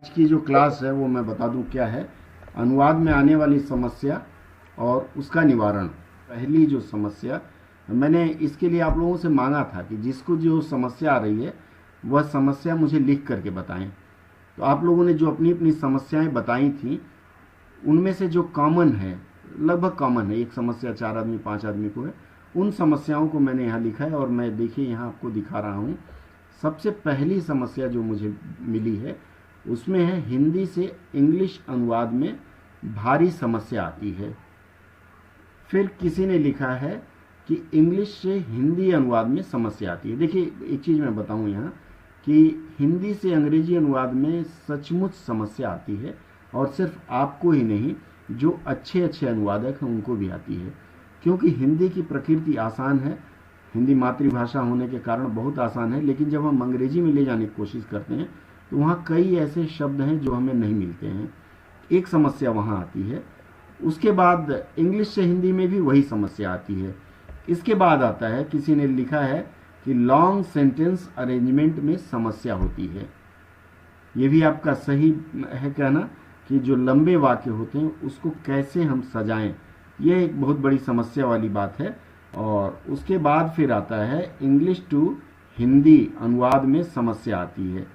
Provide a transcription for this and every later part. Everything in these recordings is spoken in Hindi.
आज की जो क्लास है वो मैं बता दूं क्या है। अनुवाद में आने वाली समस्या और उसका निवारण। पहली जो समस्या, मैंने इसके लिए आप लोगों से मांगा था कि जिसको जो समस्या आ रही है वह समस्या मुझे लिख करके बताएं। तो आप लोगों ने जो अपनी अपनी समस्याएं बताई थी उनमें से जो कॉमन है, लगभग कॉमन है, एक समस्या 4 आदमी 5 आदमी को है, उन समस्याओं को मैंने यहाँ लिखा है और मैं देखिए यहाँ आपको दिखा रहा हूँ। सबसे पहली समस्या जो मुझे मिली है उसमें है हिंदी से इंग्लिश अनुवाद में भारी समस्या आती है। फिर किसी ने लिखा है कि इंग्लिश से हिंदी अनुवाद में समस्या आती है। देखिए एक चीज़ मैं बताऊं यहाँ कि हिंदी से अंग्रेजी अनुवाद में सचमुच समस्या आती है और सिर्फ आपको ही नहीं, जो अच्छे अच्छे अनुवादक हैं उनको भी आती है, क्योंकि हिंदी की प्रकृति आसान है। हिंदी मातृभाषा होने के कारण बहुत आसान है, लेकिन जब हम अंग्रेजी में ले जाने की कोशिश करते हैं तो वहाँ कई ऐसे शब्द हैं जो हमें नहीं मिलते हैं। एक समस्या वहाँ आती है। उसके बाद इंग्लिश से हिंदी में भी वही समस्या आती है। इसके बाद आता है, किसी ने लिखा है कि लॉन्ग सेंटेंस अरेंजमेंट में समस्या होती है। ये भी आपका सही है कहना कि जो लंबे वाक्य होते हैं उसको कैसे हम सजाएं, यह एक बहुत बड़ी समस्या वाली बात है। और उसके बाद फिर आता है इंग्लिश टू हिंदी अनुवाद में समस्या आती है।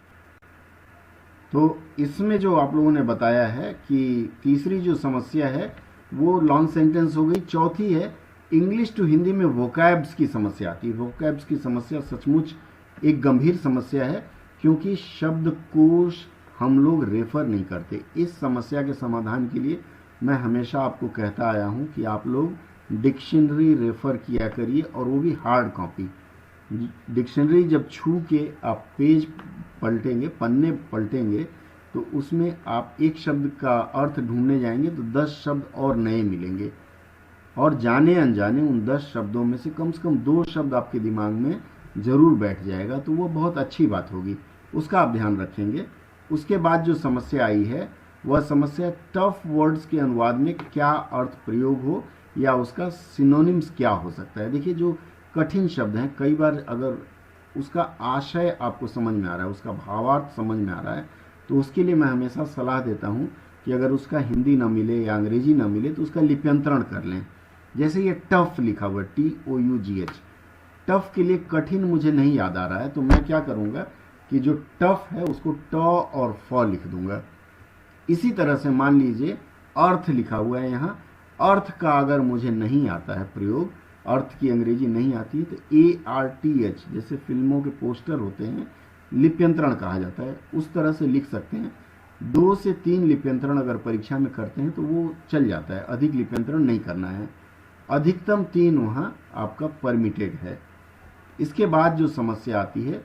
तो इसमें जो आप लोगों ने बताया है कि तीसरी जो समस्या है वो लॉन्ग सेंटेंस हो गई। चौथी है इंग्लिश टू हिंदी में वोकैब्स की समस्या आती है। वोकैब्स की समस्या सचमुच एक गंभीर समस्या है, क्योंकि शब्दकोश हम लोग रेफर नहीं करते। इस समस्या के समाधान के लिए मैं हमेशा आपको कहता आया हूं कि आप लोग डिक्शनरी रेफर किया करिए, और वो भी हार्ड कॉपी। डिक्शनरी जब छू के आप पेज पलटेंगे, पन्ने पलटेंगे, तो उसमें आप एक शब्द का अर्थ ढूंढने जाएंगे तो 10 शब्द और नए मिलेंगे, और जाने अनजाने उन 10 शब्दों में से कम 2 शब्द आपके दिमाग में जरूर बैठ जाएगा, तो वो बहुत अच्छी बात होगी। उसका आप ध्यान रखेंगे। उसके बाद जो समस्या आई है वह समस्या टफ वर्ड्स के अनुवाद में क्या अर्थ प्रयोग हो या उसका सिनोनिम्स क्या हो सकता है। देखिए जो कठिन शब्द हैं, कई बार अगर उसका आशय आपको समझ में आ रहा है, उसका भावार्थ समझ में आ रहा है, तो उसके लिए मैं हमेशा सलाह देता हूं कि अगर उसका हिंदी ना मिले या अंग्रेजी ना मिले तो उसका लिप्यंतरण कर लें। जैसे ये टफ लिखा हुआ है, TOUGH, टफ के लिए कठिन मुझे नहीं याद आ रहा है, तो मैं क्या करूंगा कि जो टफ है उसको ट और फ लिख दूंगा। इसी तरह से मान लीजिए अर्थ लिखा हुआ है यहाँ, अर्थ का अगर मुझे नहीं आता है प्रयोग, अर्थ की अंग्रेजी नहीं आती है, तो ARTH जैसे फिल्मों के पोस्टर होते हैं, लिप्यंतरण कहा जाता है, उस तरह से लिख सकते हैं। 2 से 3 लिप्यंतरण अगर परीक्षा में करते हैं तो वो चल जाता है, अधिक लिप्यंतरण नहीं करना है। अधिकतम 3 वहाँ आपका परमिटेड है। इसके बाद जो समस्या आती है,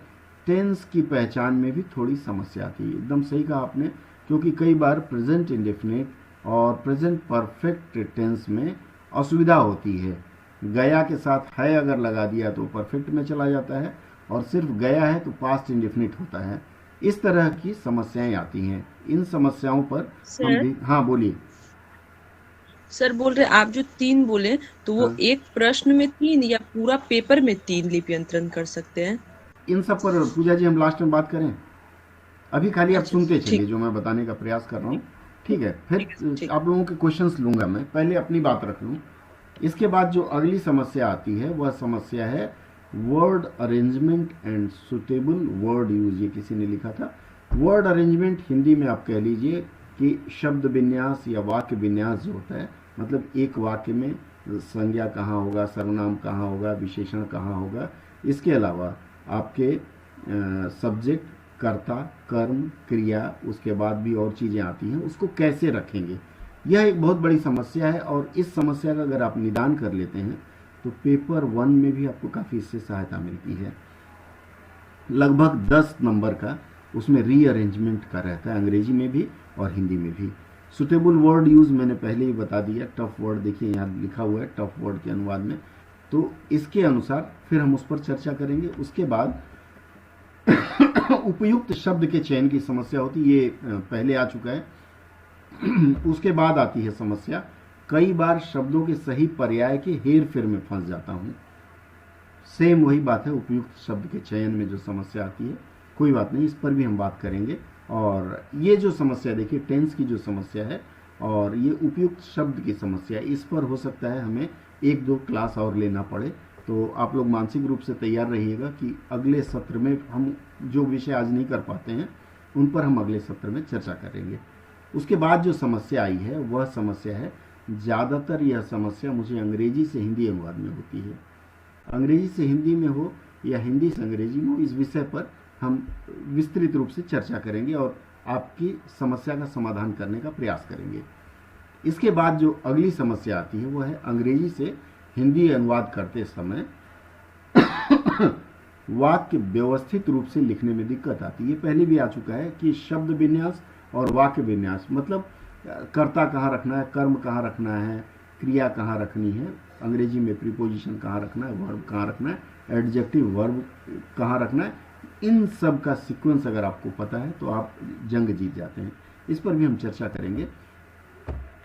टेंस की पहचान में भी थोड़ी समस्या आती है। एकदम सही कहा आपने, क्योंकि कई बार प्रेजेंट इंडेफिनिट और प्रेजेंट परफेक्ट टेंस में असुविधा होती है। गया के साथ है अगर लगा दिया तो परफेक्ट में चला जाता है, और सिर्फ गया है तो पास्ट इंडेफिनिट होता है। इस तरह की समस्याएं आती हैं। इन समस्याओं पर हम सर भी, हाँ बोलिए। सर बोल रहे आप जो 3 बोले, तो वो हाँ, एक प्रश्न में 3 या पूरा पेपर में 3 लिप्यंतरण कर सकते हैं? इन सब पर पूजा जी हम लास्ट में बात करें। अभी खाली आप अच्छा, सुनते ठीक चलिए जो मैं बताने का प्रयास कर रहा हूँ। ठीक ठीक है, ठीक है फिर ठीक। आप लोगों के क्वेश्चंस लूंगा, मैं पहले अपनी बात रख लूँ। इसके बाद जो अगली समस्या आती है वह समस्या है word arrangement and suitable word use. ये किसी ने लिखा था। वर्ड अरेंजमेंट हिंदी में आप कह लीजिए कि शब्द विन्यास या वाक्य विन्यास जो होता है, मतलब एक वाक्य में संज्ञा कहाँ होगा, सर्वनाम कहाँ होगा, विशेषण कहाँ होगा। इसके अलावा आपके सब्जेक्ट, कर्ता, कर्म, क्रिया, उसके बाद भी और चीज़ें आती हैं, उसको कैसे रखेंगे, यह एक बहुत बड़ी समस्या है। और इस समस्या का अगर आप निदान कर लेते हैं तो पेपर 1 में भी आपको काफ़ी इससे सहायता मिलती है। लगभग 10 नंबर का उसमें रीअरेंजमेंट का रहता है, अंग्रेजी में भी और हिंदी में भी। सुटेबल वर्ड यूज़ मैंने पहले ही बता दिया। टफ वर्ड देखिए यहाँ लिखा हुआ है, टफ वर्ड के अनुवाद में, तो इसके अनुसार फिर हम उस पर चर्चा करेंगे। उसके बाद उपयुक्त शब्द के चयन की समस्या होती, ये पहले आ चुका है। उसके बाद आती है समस्या, कई बार शब्दों के सही पर्याय के हेर फेर में फंस जाता हूं। सेम वही बात है, उपयुक्त शब्द के चयन में जो समस्या आती है। कोई बात नहीं, इस पर भी हम बात करेंगे। और ये जो समस्या देखिए टेंस की जो समस्या है और ये उपयुक्त शब्द की समस्या, इस पर हो सकता है हमें 1-2 क्लास और लेना पड़े। तो आप लोग मानसिक रूप से तैयार रहिएगा कि अगले सत्र में हम जो विषय आज नहीं कर पाते हैं उन पर हम अगले सत्र में चर्चा करेंगे। उसके बाद जो समस्या आई है वह समस्या है, ज़्यादातर यह समस्या मुझे अंग्रेजी से हिंदी अनुवाद में होती है। अंग्रेजी से हिंदी में हो या हिंदी से अंग्रेजी में हो, इस विषय पर हम विस्तृत रूप से चर्चा करेंगे और आपकी समस्या का समाधान करने का प्रयास करेंगे। इसके बाद जो अगली समस्या आती है वो है अंग्रेजी से हिंदी अनुवाद करते समय वाक्य व्यवस्थित रूप से लिखने में दिक्कत आती है। ये पहले भी आ चुका है कि शब्द विन्यास और वाक्य विन्यास, मतलब कर्ता कहाँ रखना है, कर्म कहाँ रखना है, क्रिया कहाँ रखनी है, अंग्रेजी में प्रीपोजिशन कहाँ रखना है, वर्ब कहाँ रखना है, एडजेक्टिव वर्ब कहाँ रखना है, इन सब का सीक्वेंस अगर आपको पता है तो आप जंग जीत जाते हैं। इस पर भी हम चर्चा करेंगे।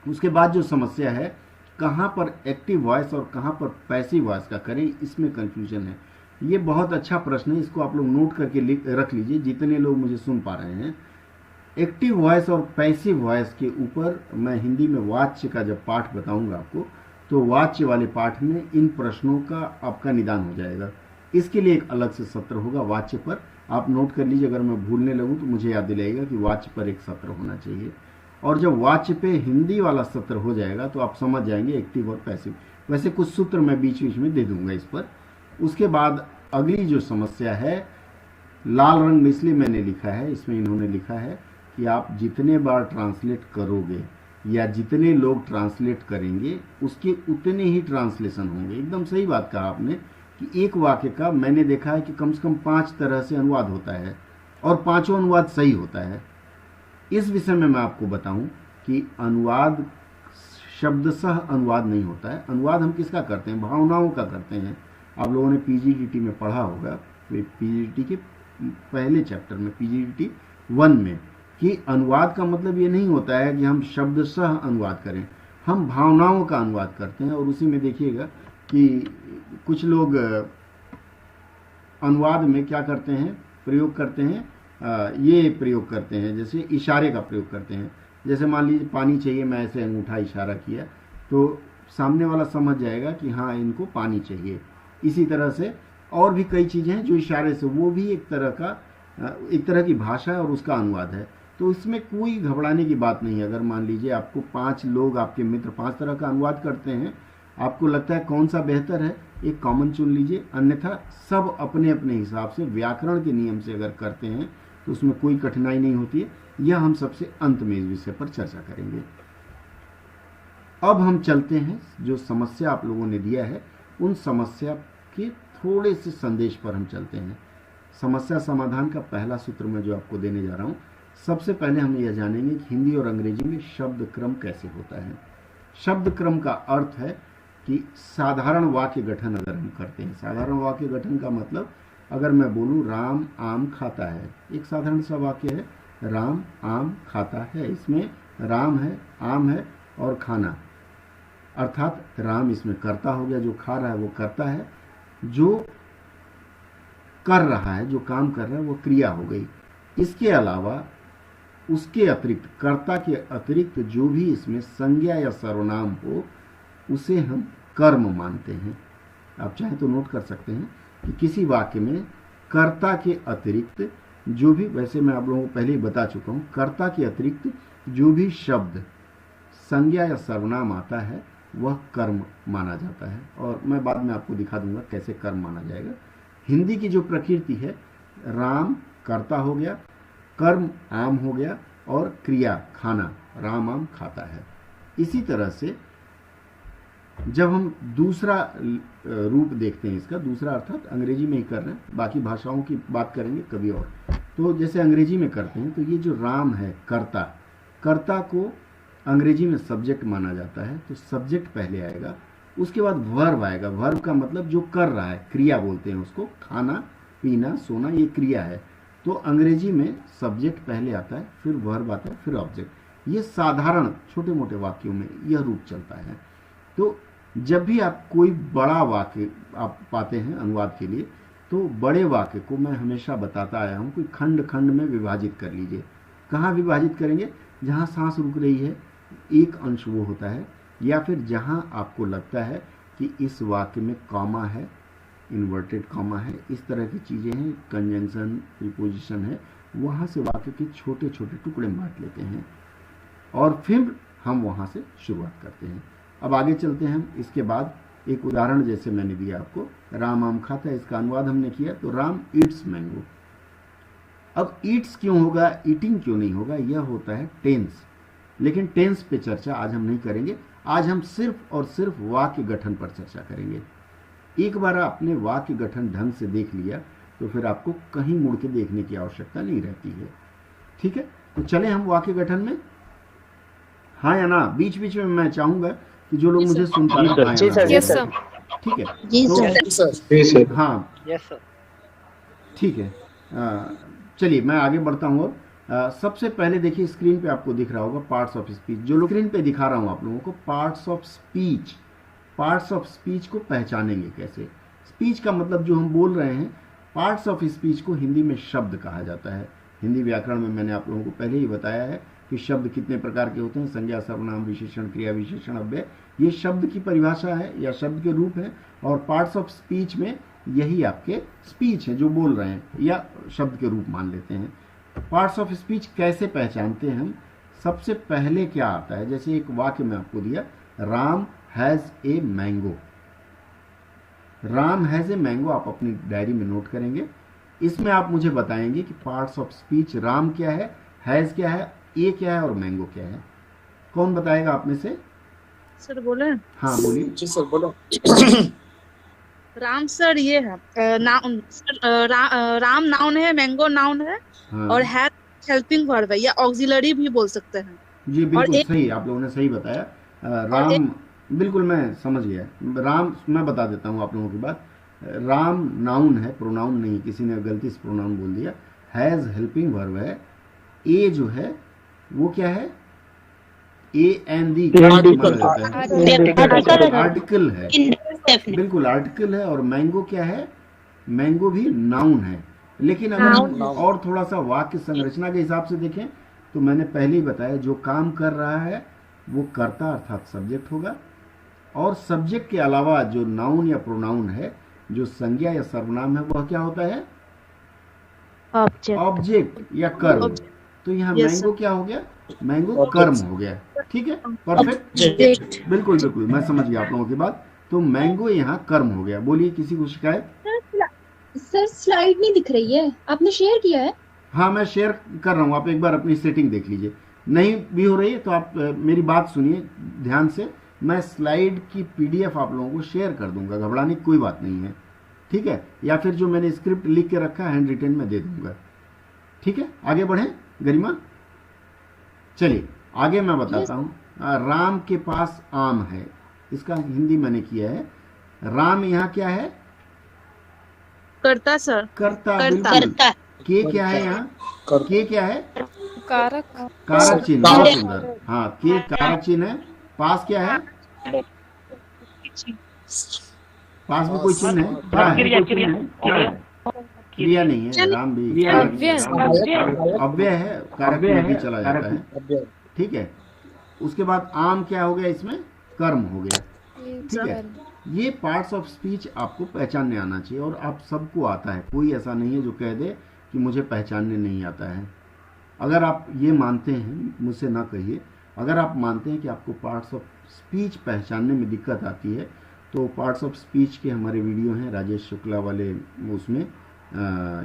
उसके बाद जो समस्या है कहाँ पर एक्टिव वॉइस और कहाँ पर पैसिव वॉइस का करें, इसमें कंफ्यूजन है। ये बहुत अच्छा प्रश्न है, इसको आप लोग नोट करके रख लीजिए जितने लोग मुझे सुन पा रहे हैं। एक्टिव वॉइस और पैसिव वॉइस के ऊपर मैं हिंदी में वाच्य का जब पाठ बताऊंगा आपको, तो वाच्य वाले पाठ में इन प्रश्नों का आपका निदान हो जाएगा। इसके लिए एक अलग से सत्र होगा वाच्य पर, आप नोट कर लीजिए। अगर मैं भूलने लगूं तो मुझे याद दिलाइएगा कि वाच्य पर एक सत्र होना चाहिए। और जब वाच्य पे हिंदी वाला सत्र हो जाएगा तो आप समझ जाएंगे एक्टिव और पैसिव। वैसे कुछ सूत्र मैं बीच बीच में दे दूंगा इस पर। उसके बाद अगली जो समस्या है, लाल रंग में इसलिए मैंने लिखा है, इसमें इन्होंने लिखा है कि आप जितने बार ट्रांसलेट करोगे या जितने लोग ट्रांसलेट करेंगे उसके उतने ही ट्रांसलेशन होंगे। एकदम सही बात कहा आपने कि एक वाक्य का मैंने देखा है कि कम से कम 5 तरह से अनुवाद होता है और 5वां अनुवाद सही होता है। इस विषय में मैं आपको बताऊं कि अनुवाद शब्दशः अनुवाद नहीं होता है। अनुवाद हम किसका करते हैं? भावनाओं का करते हैं। आप लोगों ने पीजीडीटी में पढ़ा होगा, पीजीडीटी के पहले चैप्टर में, पीजीडीटी 1 में, कि अनुवाद का मतलब ये नहीं होता है कि हम शब्दशः अनुवाद करें, हम भावनाओं का अनुवाद करते हैं। और उसी में देखिएगा कि कुछ लोग अनुवाद में क्या करते हैं, प्रयोग करते हैं, ये प्रयोग करते हैं, जैसे इशारे का प्रयोग करते हैं। जैसे मान लीजिए पानी चाहिए, मैं ऐसे अंगूठा इशारा किया तो सामने वाला समझ जाएगा कि हाँ इनको पानी चाहिए। इसी तरह से और भी कई चीज़ें हैं जो इशारे से, वो भी एक तरह की भाषा है और उसका अनुवाद है। तो इसमें कोई घबराने की बात नहीं है। अगर मान लीजिए आपको 5 लोग, आपके मित्र 5 तरह का अनुवाद करते हैं, आपको लगता है कौन सा बेहतर है, एक कॉमन चुन लीजिए। अन्यथा सब अपने अपने हिसाब से व्याकरण के नियम से अगर करते हैं तो उसमें कोई कठिनाई नहीं होती है। यह हम सबसे अंत में इस विषय पर चर्चा करेंगे। अब हम चलते हैं, जो समस्या आप लोगों ने दिया है उन समस्या के थोड़े से संदेश पर हम चलते हैं। समस्या समाधान का पहला सूत्र मैं जो आपको देने जा रहा हूं, सबसे पहले हम यह जानेंगे कि हिंदी और अंग्रेजी में शब्द क्रम कैसे होता है। शब्द क्रम का अर्थ है कि साधारण वाक्य गठन अगर हम करते हैं, साधारण वाक्य गठन का मतलब अगर मैं बोलूं राम आम खाता है, एक साधारण सा वाक्य है, राम आम खाता है। इसमें राम है, आम है और खाना, अर्थात राम इसमें कर्ता हो गया, जो खा रहा है वो कर्ता है, जो कर रहा है, जो काम कर रहा है वो क्रिया हो गई। इसके अलावा उसके अतिरिक्त, कर्ता के अतिरिक्त जो भी इसमें संज्ञा या सर्वनाम हो उसे हम कर्म मानते हैं। आप चाहें तो नोट कर सकते हैं कि किसी वाक्य में कर्ता के अतिरिक्त जो भी, वैसे मैं आप लोगों को पहले ही बता चुका हूं, कर्ता के अतिरिक्त जो भी शब्द संज्ञा या सर्वनाम आता है वह कर्म माना जाता है। और मैं बाद में आपको दिखा दूंगा कैसे कर्म माना जाएगा। हिंदी की जो प्रकृति है, राम कर्ता हो गया, कर्म आम हो गया और क्रिया खाना, राम आम खाता है। इसी तरह से जब हम दूसरा रूप देखते हैं इसका, दूसरा अर्थात अंग्रेजी में ही कर रहे हैं, बाकी भाषाओं की बात करेंगे कभी और। तो जैसे अंग्रेजी में करते हैं तो ये जो राम है कर्ता, कर्ता को अंग्रेजी में सब्जेक्ट माना जाता है, तो सब्जेक्ट पहले आएगा, उसके बाद वर्ब आएगा। वर्ब का मतलब जो कर रहा है, क्रिया बोलते हैं उसको, खाना पीना सोना ये क्रिया है। तो अंग्रेजी में सब्जेक्ट पहले आता है, फिर वर्ब आता है, फिर ऑब्जेक्ट। ये साधारण छोटे मोटे वाक्यों में यह रूप चलता है। तो जब भी आप कोई बड़ा वाक्य आप पाते हैं अनुवाद के लिए, तो बड़े वाक्य को मैं हमेशा बताता आया हूं कि खंड खंड में विभाजित कर लीजिए। कहाँ विभाजित करेंगे? जहाँ सांस रुक रही है एक अंश वो होता है, या फिर जहाँ आपको लगता है कि इस वाक्य में कॉमा है, इन्वर्टेड कॉमा है, इस तरह की चीज़ें हैं, कंजंक्शन प्रीपोजिशन है, वहाँ से वाक्य के छोटे छोटे टुकड़े बांट लेते हैं और फिर हम वहाँ से शुरुआत करते हैं। अब आगे चलते हैं हम। इसके बाद एक उदाहरण जैसे मैंने दिया आपको, राम आम खाता है, इसका अनुवाद हमने किया तो राम ईट्स मैंगो। अब ईट्स क्यों होगा, ईटिंग क्यों नहीं होगा? यह होता है टेंस, लेकिन टेंस पे चर्चा आज हम नहीं करेंगे। आज हम सिर्फ और सिर्फ वाक्य गठन पर चर्चा करेंगे। एक बार आपने वाक्य गठन ढंग से देख लिया तो फिर आपको कहीं मुड़ के देखने की आवश्यकता नहीं रहती है। ठीक है, तो चले हम वाक्य गठन में। हाँ या ना? बीच बीच में मैं चाहूंगा कि जो लोग मुझे सुन पा रहे हैं, ठीक है, तो हाँ ठीक है, चलिए मैं आगे बढ़ता हूँ। अब सबसे पहले देखिए स्क्रीन पे आपको दिख रहा होगा पार्ट्स ऑफ स्पीच। जो लोग स्क्रीन पे दिखा रहा हूँ आप लोगों को, parts of speech. Parts of speech को पहचानेंगे कैसे? स्पीच का मतलब जो हम बोल रहे हैं, पार्ट्स ऑफ स्पीच को हिंदी में शब्द कहा जाता है। हिंदी व्याकरण में मैंने आप लोगों को पहले ही बताया है कि शब्द कितने प्रकार के होते हैं, संज्ञा, सर्वनाम, विशेषण, क्रिया विशेषण, अव्यय। ये शब्द की परिभाषा है या शब्द के रूप है, और पार्ट्स ऑफ स्पीच में यही आपके स्पीच है जो बोल रहे हैं, या शब्द के रूप मान लेते हैं। पार्ट्स ऑफ स्पीच कैसे पहचानते हैं हम? सबसे पहले क्या आता है, जैसे एक वाक्य में आपको दिया, Ram has a mango. Ram has a mango आप अपनी डायरी में नोट करेंगे। इसमें आप मुझे बताएंगे कि पार्ट्स ऑफ स्पीच राम क्या है, हैज क्या है, ए क्या है और मैंगो क्या है। कौन बताएगा आप में से? सर बोले? हाँ बोलिए। जी सर बोलो। राम सर ये है नाउन सर, राम नाउन है, मैंगो नाउन है, हाँ। और हैज हेल्पिंग वर्ब है या ऑक्सिलरी भी बोल सकते हैं। जी बिल्कुल और सही, आप लोगों ने सही बताया। राम, बिल्कुल मैं समझ गया। राम, मैं बता देता हूँ आप लोगों की बात। राम नाउन है, प्रोनाउन नहीं, किसी ने गलती से प्रोनाउन बोल दिया। हैज हेल्पिंग वर्ब है। ए जो है वो क्या है? ए एन डी आर्टिकल है, बिल्कुल आर्टिकल है। और मैंगो क्या है? मैंगो भी नाउन है। लेकिन अगर हम और थोड़ा सा वाक्य संरचना के हिसाब से देखें तो मैंने पहले ही बताया, जो काम कर रहा है वो कर्ता अर्थात सब्जेक्ट होगा, और सब्जेक्ट के अलावा जो नाउन या प्रोनाउन है, जो संज्ञा या सर्वनाम है, वह क्या होता है? ऑब्जेक्ट या कर्म। तो यहाँ मैंगो क्या हो गया? मैंगो कर्म हो गया। ठीक है, परफेक्ट, बिल्कुल बिल्कुल मैं समझ गया आप लोगों की बात। तो मैंगो यहाँ कर्म हो गया। बोलिए, किसी को शिकायत? सर स्लाइड नहीं दिख रही है, आपने शेयर किया है? हाँ मैं शेयर कर रहा हूँ, आप एक बार अपनी सेटिंग देख लीजिए। नहीं भी हो रही है तो आप मेरी बात सुनिए ध्यान से। मैं स्लाइड की पीडीएफ आप लोगों को शेयर कर दूंगा, घबराने की कोई बात नहीं है। ठीक है, या फिर जो मैंने स्क्रिप्ट लिख के रखा है हैंड रिटन में दे दूंगा। ठीक है, आगे बढ़े गरिमा। चलिए आगे मैं बताता हूँ। राम के पास आम है, इसका हिंदी मैंने किया है। राम यहाँ क्या है? करता सर, कर्ता, बिल्कुल। के क्या है यहाँ? के क्या है? कारक, कारक चिन्ह, बहुत सुंदर। हाँ, के कारक चिन्ह है। पास क्या है? पास में कोई चिन्ह है? क्या है? क्रिया नहीं है। राम भी अव्यय है, कारक में भी चला जाता है। ठीक है, उसके बाद आम क्या हो गया? इसमें कर्म हो गया। ठीक है, ये पार्ट्स ऑफ स्पीच आपको पहचानने आना चाहिए, और आप सबको आता है। कोई ऐसा नहीं है जो कह दे कि मुझे पहचानने नहीं आता है। अगर आप ये मानते हैं, मुझसे ना कहिए, अगर आप मानते हैं कि आपको पार्ट्स ऑफ स्पीच पहचानने में दिक्कत आती है, तो पार्ट्स ऑफ स्पीच के हमारे वीडियो हैं राजेश शुक्ला वाले, उसमें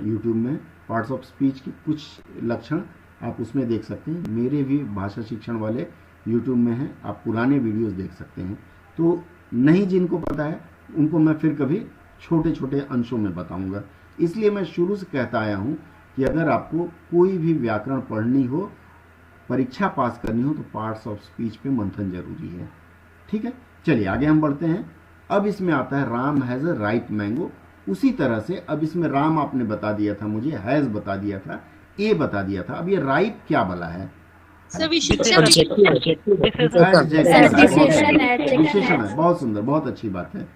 यूट्यूब में पार्ट्स ऑफ स्पीच के कुछ लक्षण आप उसमें देख सकते हैं। मेरे भी भाषा शिक्षण वाले यूट्यूब में हैं, आप पुराने वीडियोस देख सकते हैं। तो नहीं जिनको पता है उनको मैं फिर कभी छोटे छोटे अंशों में बताऊंगा। इसलिए मैं शुरू से कहता आया हूं कि अगर आपको कोई भी व्याकरण पढ़नी हो, परीक्षा पास करनी हो, तो पार्ट्स ऑफ स्पीच पे मंथन जरूरी है। ठीक है, चलिए आगे हम बढ़ते हैं। अब इसमें आता है Ram has a ripe mango. उसी तरह से अब इसमें राम आपने बता दिया था मुझे, हैज बता दिया था, ए बता दिया था। अब ये राइप क्या बला है? विशेषण है। बहुत सुंदर, बहुत अच्छी बात है।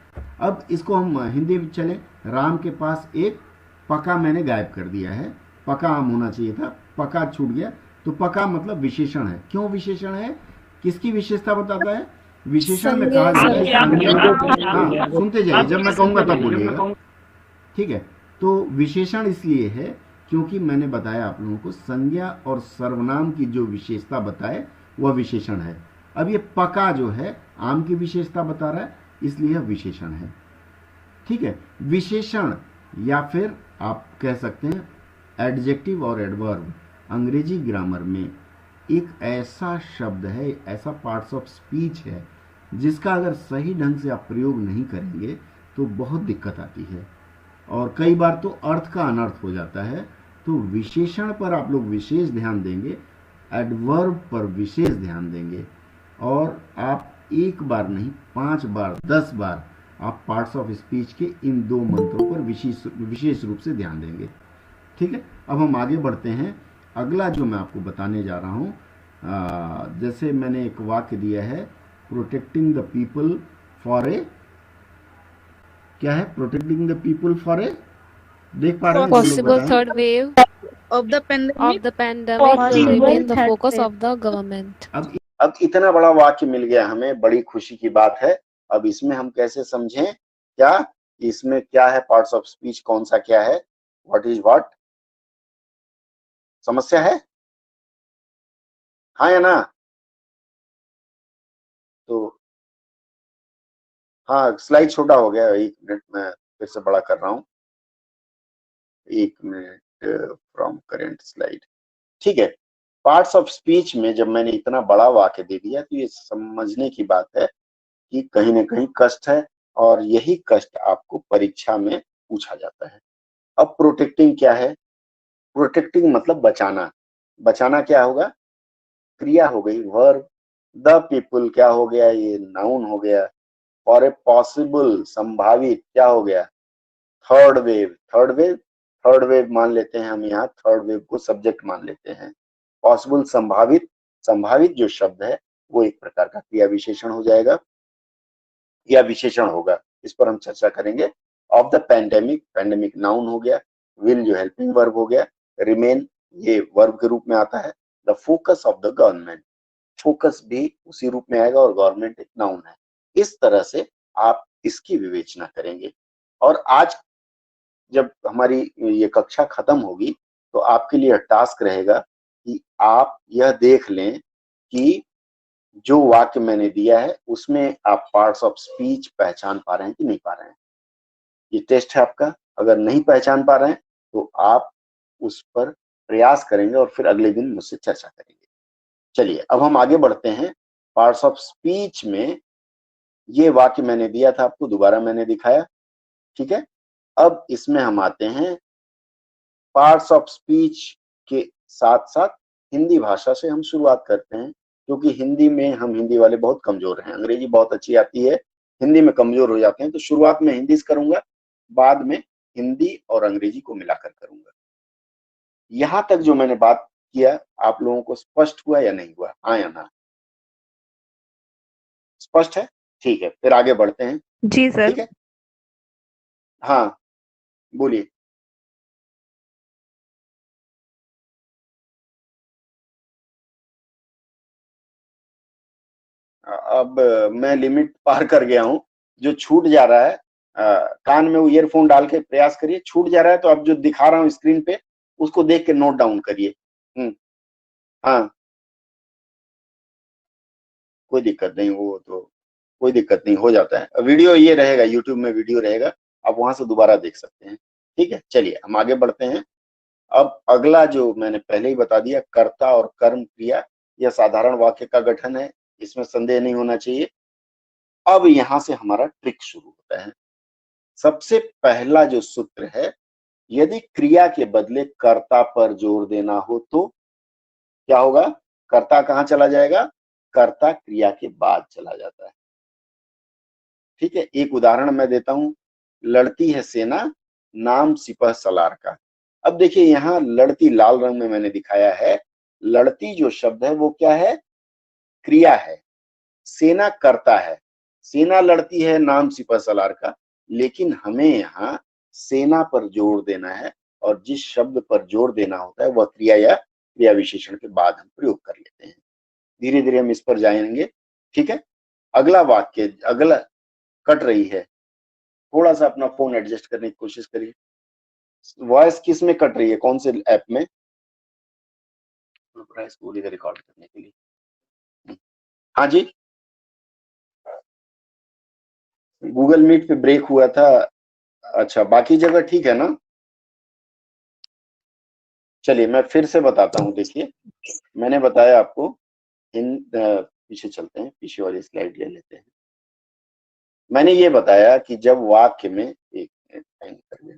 अब इसको हम हिंदी में चले। राम के पास एक पका मैंने गायब कर दिया है। पका आम होना चाहिए था, पका छूट गया। तो पका मतलब विशेषण है। क्यों विशेषण है? किसकी विशेषता बताता है? विशेषण में कहा जाता है संज्ञा। हाँ, सुनते जाइए, जब मैं कहूंगा तब बोलिएगा, ठीक है। तो विशेषण इसलिए है क्योंकि मैंने बताया आप लोगों को, संज्ञा और सर्वनाम की जो विशेषता बताए वह विशेषण है। अब ये पका जो है आम की विशेषता बता रहा है, इसलिए यह विशेषण है, ठीक है। विशेषण या फिर आप कह सकते हैं एडजेक्टिव और एडवर्ब अंग्रेजी ग्रामर में एक ऐसा शब्द है, ऐसा पार्ट्स ऑफ स्पीच है जिसका अगर सही ढंग से आप प्रयोग नहीं करेंगे तो बहुत दिक्कत आती है और कई बार तो अर्थ का अनर्थ हो जाता है। तो विशेषण पर आप लोग विशेष ध्यान देंगे, एडवर्ब पर विशेष ध्यान देंगे और आप एक बार नहीं 5 बार 10 बार आप पार्ट्स ऑफ स्पीच के इन 2 मंत्रों पर विशेष रूप से ध्यान देंगे, ठीक है। अब हम आगे बढ़ते हैं। अगला जो मैं आपको बताने जा रहा हूं, जैसे मैंने एक वाक्य दिया है, protecting the people for a, क्या है? Protecting the people for a, देख पा रहे हैं? Possible third wave of the pandemic will remain the focus of the government. अब इतना बड़ा वाक्य मिल गया हमें, बड़ी खुशी की बात है। अब इसमें हम कैसे समझें, क्या इसमें क्या है? पार्ट्स ऑफ स्पीच कौन सा क्या है? What is what? समस्या है? हाँ या ना? तो हाँ, स्लाइड छोटा हो गया, 1 मिनट में फिर से बड़ा कर रहा हूं। 1 मिनट फ्रॉम करेंट स्लाइड, ठीक है। पार्ट्स ऑफ स्पीच में जब मैंने इतना बड़ा वाक्य दे दिया तो ये समझने की बात है कि कहीं ना कहीं कष्ट है और यही कष्ट आपको परीक्षा में पूछा जाता है। अब प्रोटेक्टिंग क्या है? प्रोटेक्टिंग मतलब बचाना। बचाना क्या होगा? क्रिया हो गई, वर्ब। द पीपल क्या हो गया? ये नाउन हो गया। और ए पॉसिबल, संभावित, क्या हो गया? Third wave. थर्ड वेव मान लेते हैं हम, यहाँ थर्ड वेव को सब्जेक्ट मान लेते हैं। पॉसिबल, संभावित। संभावित जो शब्द है वो एक प्रकार का क्रिया विशेषण हो जाएगा या विशेषण होगा, इस पर हम चर्चा करेंगे। Of the pandemic, pandemic noun हो गया। विल जो हेल्पिंग वर्ब हो गया। रिमेन ये वर्ब के रूप में आता है। The focus of the government, focus भी उसी रूप में आएगा और गवर्नमेंट एक नाउन है। इस तरह से आप इसकी विवेचना करेंगे और आज जब हमारी ये कक्षा खत्म होगी तो आपके लिए टास्क रहेगा कि आप यह देख लें कि जो वाक्य मैंने दिया है उसमें आप पार्ट्स ऑफ स्पीच पहचान पा रहे हैं कि नहीं पा रहे हैं। ये टेस्ट है आपका। अगर नहीं पहचान पा रहे हैं तो आप उस पर प्रयास करेंगे और फिर अगले दिन मुझसे चर्चा करेंगे। चलिए अब हम आगे बढ़ते हैं। पार्ट्स ऑफ स्पीच में ये वाक्य मैंने दिया था आपको, दोबारा मैंने दिखाया, ठीक है। अब इसमें हम आते हैं पार्ट्स ऑफ स्पीच के साथ साथ हिंदी भाषा से हम शुरुआत करते हैं, क्योंकि हिंदी में हम हिंदी वाले बहुत कमजोर हैं। अंग्रेजी बहुत अच्छी आती है, हिंदी में कमजोर हो जाते हैं। तो शुरुआत में हिंदी से करूंगा, बाद में हिंदी और अंग्रेजी को मिलाकर करूंगा। यहां तक जो मैंने बात किया आप लोगों को स्पष्ट हुआ या नहीं हुआ? हाँ या ना? स्पष्ट है? ठीक है, फिर आगे बढ़ते हैं। जी सर। ठीक है, हाँ बोलिए। अब मैं लिमिट पार कर गया हूं। जो छूट जा रहा है, कान में वो ईयरफोन डाल के प्रयास करिए। छूट जा रहा है तो अब जो दिखा रहा हूं स्क्रीन पे उसको देख के नोट डाउन करिए। हाँ, कोई दिक्कत नहीं, वो तो कोई दिक्कत नहीं, हो जाता है। वीडियो ये रहेगा, यूट्यूब में वीडियो रहेगा, आप वहां से दोबारा देख सकते हैं। ठीक है, चलिए हम आगे बढ़ते हैं। अब अगला जो मैंने पहले ही बता दिया, कर्ता और कर्म क्रिया, यह साधारण वाक्य का गठन है, इसमें संदेह नहीं होना चाहिए। अब यहां से हमारा ट्रिक शुरू होता है। सबसे पहला जो सूत्र है, यदि क्रिया के बदले कर्ता पर जोर देना हो तो क्या होगा? कर्ता कहां चला जाएगा? कर्ता क्रिया के बाद चला जाता है। ठीक है, एक उदाहरण मैं देता हूं। लड़ती है सेना, नाम सिपह सलार का। अब देखिए यहां लड़ती लाल रंग में मैंने दिखाया है। लड़ती जो शब्द है वो क्या है? क्रिया है। सेना कर्ता है। सेना लड़ती है, नाम सिपह सलार का। लेकिन हमें यहाँ सेना पर जोर देना है और जिस शब्द पर जोर देना होता है वह क्रिया या क्रिया विशेषण के बाद हम प्रयोग कर लेते हैं। धीरे धीरे हम इस पर जाएंगे, ठीक है। अगला वाक्य, अगला कट रही है, थोड़ा सा अपना फोन एडजस्ट करने की कोशिश करिए। वॉइस किस में कट रही है, कौन से ऐप में? इसको रिकॉर्ड करने के लिए। हाँ जी, गूगल मीट पे ब्रेक हुआ था। अच्छा, बाकी जगह ठीक है ना? चलिए मैं फिर से बताता हूँ। देखिए, मैंने बताया आपको, पीछे चलते हैं, पीछे वाली स्लाइड ले लेते हैं। मैंने ये बताया कि जब वाक्य में एक मिनट कर लिया।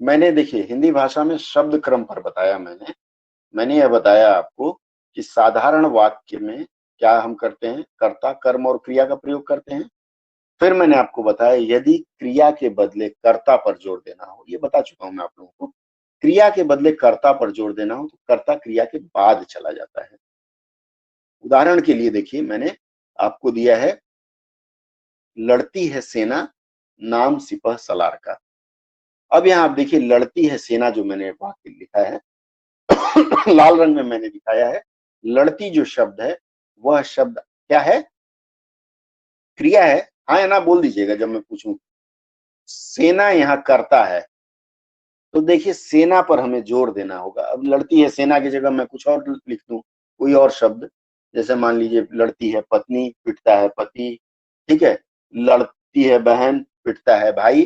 मैंने देखिए हिंदी भाषा में शब्द क्रम पर बताया। मैंने यह बताया आपको कि साधारण वाक्य में क्या हम करते हैं, कर्ता, कर्म और क्रिया का प्रयोग करते हैं। फिर मैंने आपको बताया यदि क्रिया के बदले कर्ता पर जोर देना हो, ये बता चुका हूं मैं आप लोगों को, क्रिया के बदले कर्ता पर जोर देना हो तो कर्ता क्रिया के बाद चला जाता है। उदाहरण के लिए देखिए, मैंने आपको दिया है, लड़ती है सेना नाम सिपह सलार का। अब यहां आप देखिए, लड़ती है सेना जो मैंने वाक्य लिखा है लाल रंग में मैंने दिखाया है। लड़ती जो शब्द है वह शब्द क्या है, क्रिया है। हाँ या ना बोल दीजिएगा जब मैं पूछूं। सेना यहाँ करता है, तो देखिए सेना पर हमें जोर देना होगा। अब लड़ती है सेना की जगह मैं कुछ और लिख दूं, कोई और शब्द, जैसे मान लीजिए लड़ती है पत्नी, पिटता है पति, ठीक है। लड़ती है बहन, पिटता है भाई,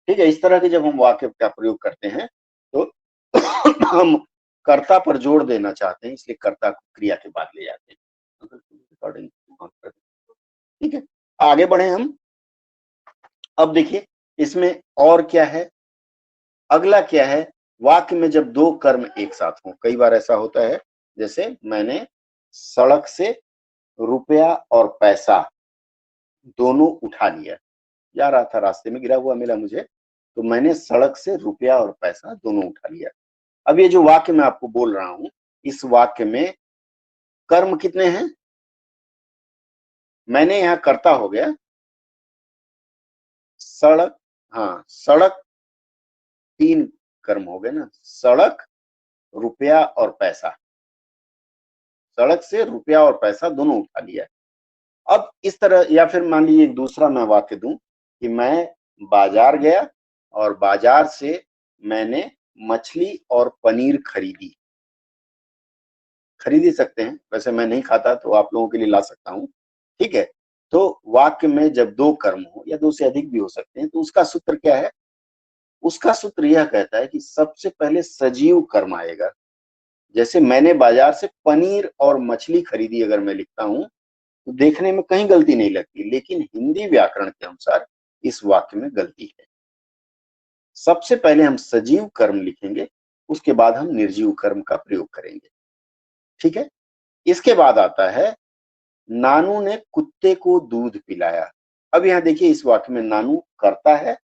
ठीक है। इस तरह के जब हम वाक्य का प्रयोग करते हैं तो हम कर्ता पर जोर देना चाहते हैं, इसलिए कर्ता को क्रिया के बाद ले जाते हैं। ठीक है, आगे बढ़े हम। अब देखिए इसमें और क्या है, अगला क्या है, वाक्य में जब दो कर्म एक साथ हों। कई बार ऐसा होता है, जैसे मैंने सड़क से रुपया और पैसा दोनों उठा लिया, जा रहा था रास्ते में, गिरा हुआ मिला मुझे, तो मैंने सड़क से रुपया और पैसा दोनों उठा लिया। अब ये जो वाक्य मैं आपको बोल रहा हूं, इस वाक्य में कर्म कितने हैं? मैंने यहां कर्ता हो गया सड़क, हाँ सड़क, तीन कर्म हो गए ना, सड़क, रुपया और पैसा। सड़क से रुपया और पैसा दोनों उठा लिया। अब इस तरह, या फिर मान लीजिए एक दूसरा मैं वाक्य दूं कि मैं बाजार गया और बाजार से मैंने मछली और पनीर खरीदी। खरीद ही सकते हैं, वैसे मैं नहीं खाता तो आप लोगों के लिए ला सकता हूं, ठीक है। तो वाक्य में जब दो कर्म हो या दो से अधिक भी हो सकते हैं, तो उसका सूत्र क्या है? उसका सूत्र यह कहता है कि सबसे पहले सजीव कर्म आएगा। जैसे मैंने बाजार से पनीर और मछली खरीदी, अगर मैं लिखता हूं तो देखने में कहीं गलती नहीं लगती, लेकिन हिंदी व्याकरण के अनुसार इस वाक्य में गलती है। सबसे पहले हम सजीव कर्म लिखेंगे, उसके बाद हम निर्जीव कर्म का प्रयोग करेंगे, ठीक है। इसके बाद आता है, नानू ने कुत्ते को दूध पिलाया। अब यहां देखिए इस वाक्य में नानू करता है,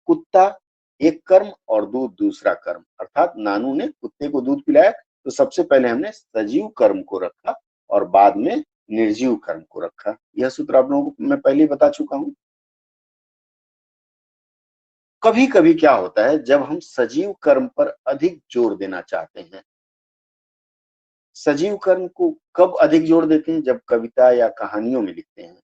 कुत्ता एक कर्म और दूध दूसरा कर्म, अर्थात नानू ने कुत्ते को दूध पिलाया। तो सबसे पहले हमने सजीव कर्म को रखा और बाद में निर्जीव कर्म को रखा। यह सूत्र आप लोगों को मैं पहले ही बता चुका हूं। कभी कभी क्या होता है, जब हम सजीव कर्म पर अधिक जोर देना चाहते हैं, सजीव कर्म को कब अधिक जोर देते हैं? जब कविता या कहानियों में लिखते हैं,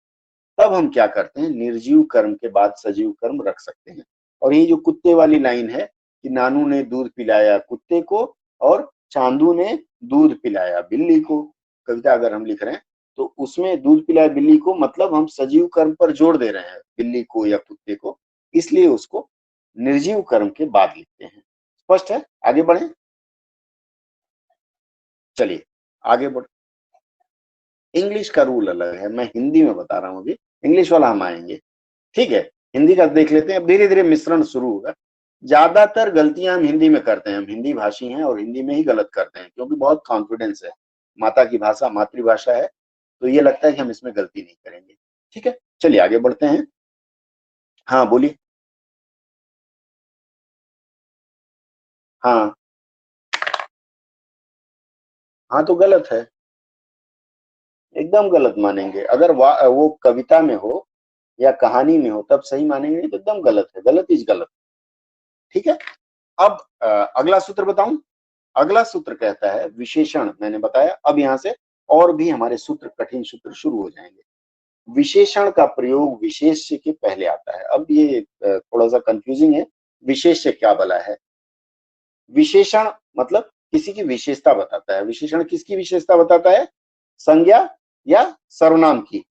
तब हम क्या करते हैं, निर्जीव कर्म के बाद सजीव कर्म रख सकते हैं। और ये जो कुत्ते वाली लाइन है कि नानू ने दूध पिलाया कुत्ते को और चांदू ने दूध पिलाया बिल्ली को, कविता अगर हम लिख रहे हैं तो उसमें दूध पिलाया बिल्ली को, मतलब हम सजीव कर्म पर जोर दे रहे हैं, बिल्ली को या कुत्ते को, इसलिए उसको निर्जीव कर्म के बाद लिखते हैं। स्पष्ट है? आगे बढ़े, चलिए आगे बढ़। इंग्लिश का रूल अलग है, मैं हिंदी में बता रहा हूं, अभी इंग्लिश वाला हम आएंगे, ठीक है। हिंदी का देख लेते हैं, अब धीरे धीरे मिश्रण शुरू होगा। ज्यादातर गलतियां हम हिंदी में करते हैं, हम हिंदी भाषी हैं और हिंदी में ही गलत करते हैं, क्योंकि बहुत कॉन्फिडेंस है, माता की भाषा मातृभाषा है, तो ये लगता है कि हम इसमें गलती नहीं करेंगे, ठीक है। चलिए आगे बढ़ते हैं। हाँ बोलिए। हाँ, हाँ तो गलत है, एकदम गलत मानेंगे। अगर वो कविता में हो या कहानी में हो तब सही मानेंगे, नहीं तो एकदम गलत है, गलत इज गलत। ठीक है। अब अगला सूत्र बताऊं। अगला सूत्र कहता है विशेषण, मैंने बताया। अब यहां से और भी हमारे सूत्र, कठिन सूत्र शुरू हो जाएंगे। विशेषण का प्रयोग विशेष्य के पहले आता है। अब ये थोड़ा सा कंफ्यूजिंग है, विशेष्य क्या भला है। विशेषण मतलब किसी की विशेषता बताता है। विशेषण किसकी विशेषता बताता है? संज्ञा या सर्वनाम की।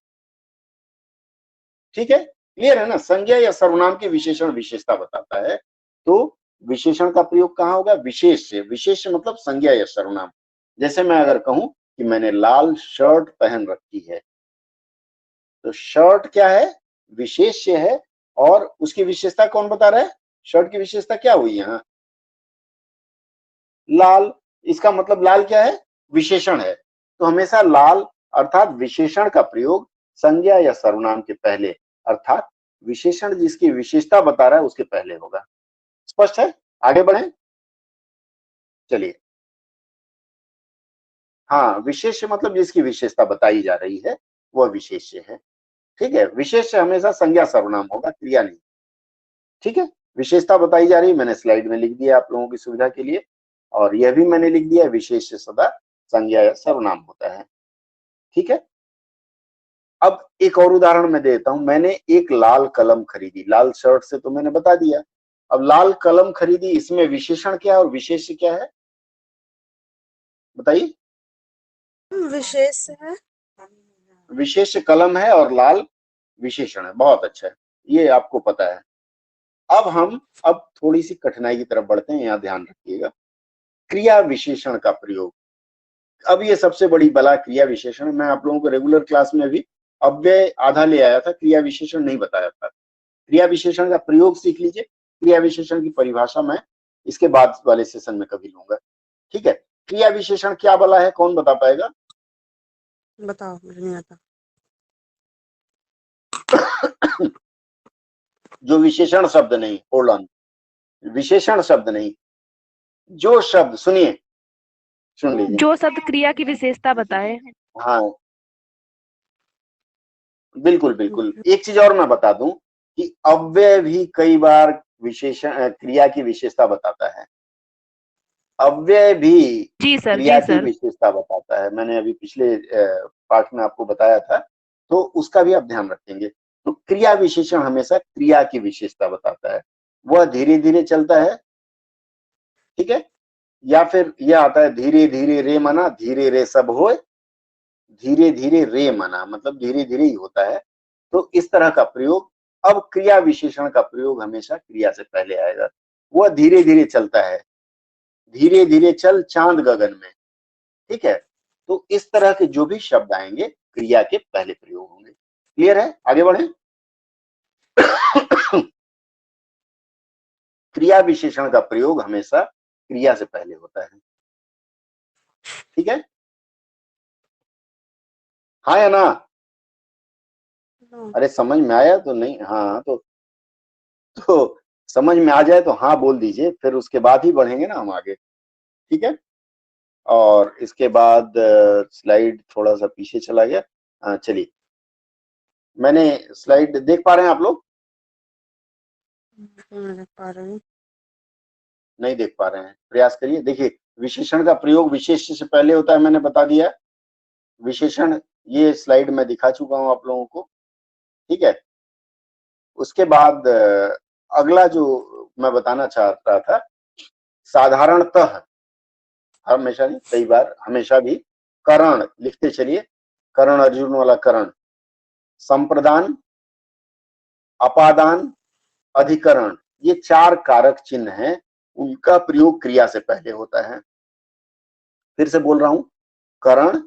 ठीक है, क्लियर है ना? संज्ञा या सर्वनाम की विशेषण विशेषता बताता है। तो विशेषण का प्रयोग कहाँ होगा? विशेष्य। विशेष्य मतलब संज्ञा या सर्वनाम। जैसे मैं अगर कहूं कि मैंने लाल शर्ट पहन रखी है, तो शर्ट क्या है? विशेष्य है। और उसकी विशेषता कौन बता रहा है? शर्ट की विशेषता क्या हुई यहां? लाल। इसका मतलब लाल क्या है? विशेषण है। तो हमेशा लाल अर्थात विशेषण का प्रयोग संज्ञा या सर्वनाम के पहले, अर्थात विशेषण जिसकी विशेषता बता रहा है उसके पहले होगा। स्पष्ट है? आगे बढ़े, चलिए। हाँ, विशेष्य मतलब जिसकी विशेषता बताई जा रही है वह विशेष्य है। ठीक है, विशेष्य हमेशा संज्ञा सर्वनाम होगा, क्रिया नहीं। ठीक है, विशेषता बताई जा रही है, मैंने स्लाइड में लिख दिया आप लोगों की सुविधा के लिए। और यह भी मैंने लिख दिया, विशेष्य सदा संज्ञा या सर्वनाम होता है। ठीक है। अब एक और उदाहरण मैं देता हूं। मैंने एक लाल कलम खरीदी। लाल शर्ट से तो मैंने बता दिया। अब लाल कलम खरीदी, इसमें विशेषण क्या है और विशेष्य क्या है? बताइए। विशेष है। विशेष्य कलम है और लाल विशेषण है। बहुत अच्छा है, ये आपको पता है। अब थोड़ी सी कठिनाई की तरफ बढ़ते हैं, यहां ध्यान रखिएगा। क्रिया विशेषण का प्रयोग। अब ये सबसे बड़ी बला क्रिया विशेषण। मैं आप लोगों को रेगुलर क्लास में भी अव्यय आधा ले आया था, क्रिया विशेषण नहीं बताया था। क्रिया विशेषण का प्रयोग सीख लीजिए। क्रिया विशेषण की परिभाषा मैं इसके बाद वाले सेशन में कभी लूंगा। ठीक है। क्रिया विशेषण क्या बला है, कौन बता पाएगा? बताओ, मुझे नहीं आता। जो विशेषण शब्द नहीं, होल्ड ऑन, विशेषण शब्द नहीं, जो शब्द, सुनिए, सुन लीजिए। जो शब्द क्रिया की विशेषता बताए। हाँ, बिल्कुल बिल्कुल। एक चीज और मैं बता दूं कि अव्यय भी कई बार विशेषण क्रिया की विशेषता बताता है। अव्यय भी जी सर, क्रिया जी की सर। विशेषता बताता है। मैंने अभी पिछले पाठ में आपको बताया था, तो उसका भी आप ध्यान रखेंगे। तो क्रिया विशेषण हमेशा क्रिया की विशेषता बताता है। वह धीरे धीरे चलता है। ठीक है। या फिर यह आता है धीरे धीरे रे मना, धीरे रे सब होए। धीरे धीरे रे मना मतलब धीरे धीरे ही होता है। तो इस तरह का प्रयोग। अब क्रिया विशेषण का प्रयोग हमेशा क्रिया से पहले आएगा। वह धीरे धीरे चलता है। धीरे धीरे चल चांद गगन में। ठीक है। तो इस तरह के जो भी शब्द आएंगे क्रिया के पहले प्रयोग होंगे। क्लियर है? आगे बढ़े। क्रिया विशेषण का प्रयोग हमेशा क्रिया से पहले होता है। ठीक है, हाँ या ना? अरे समझ में आया तो नहीं? हाँ, तो समझ में आ जाए तो हाँ बोल दीजिए, फिर उसके बाद ही बढ़ेंगे ना हम आगे। ठीक है। और इसके बाद स्लाइड थोड़ा सा पीछे चला गया। चलिए, मैंने स्लाइड देख पा रहे हैं आप लोग? नहीं देख पा रहे हैं? प्रयास करिए, देखिए। विशेषण का प्रयोग विशेष्य से पहले होता है, मैंने बता दिया। विशेषण ये स्लाइड में दिखा चुका हूं आप लोगों को। ठीक है। उसके बाद अगला जो मैं बताना चाह रहा था, साधारणतः, हमेशा नहीं, कई बार, हमेशा भी, करण लिखते चलिए। करण अर्जुन वाला करण। संप्रदान, अपादान, अधिकरण, ये चार कारक चिन्ह हैं, उनका प्रयोग क्रिया से पहले होता है। फिर से बोल रहा हूं, करण,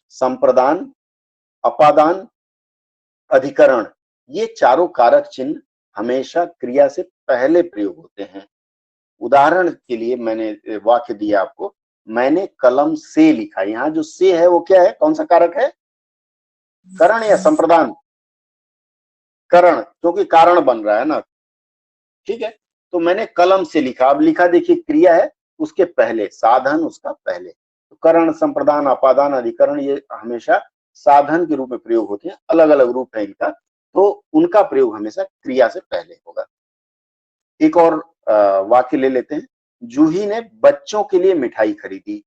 संप्रदान, अपादान, अधिकरण, ये चारों कारक चिन्ह हमेशा क्रिया से पहले प्रयोग होते हैं। उदाहरण के लिए मैंने वाक्य दिया आपको, मैंने कलम से लिखा। यहां जो से है वो क्या है, कौन सा कारक है? करण या संप्रदान? करण, क्योंकि कारण बन रहा है ना। ठीक है। तो मैंने कलम से लिखा। अब लिखा देखिए क्रिया है, उसके पहले साधन, उसका पहले। तो करण, संप्रदान, अपादान, अधिकरण, ये हमेशा साधन के रूप में प्रयोग होते हैं। अलग अलग रूप है इनका। तो उनका प्रयोग हमेशा क्रिया से पहले होगा। एक और वाक्य ले लेते हैं। जूही ने बच्चों के लिए मिठाई खरीदी।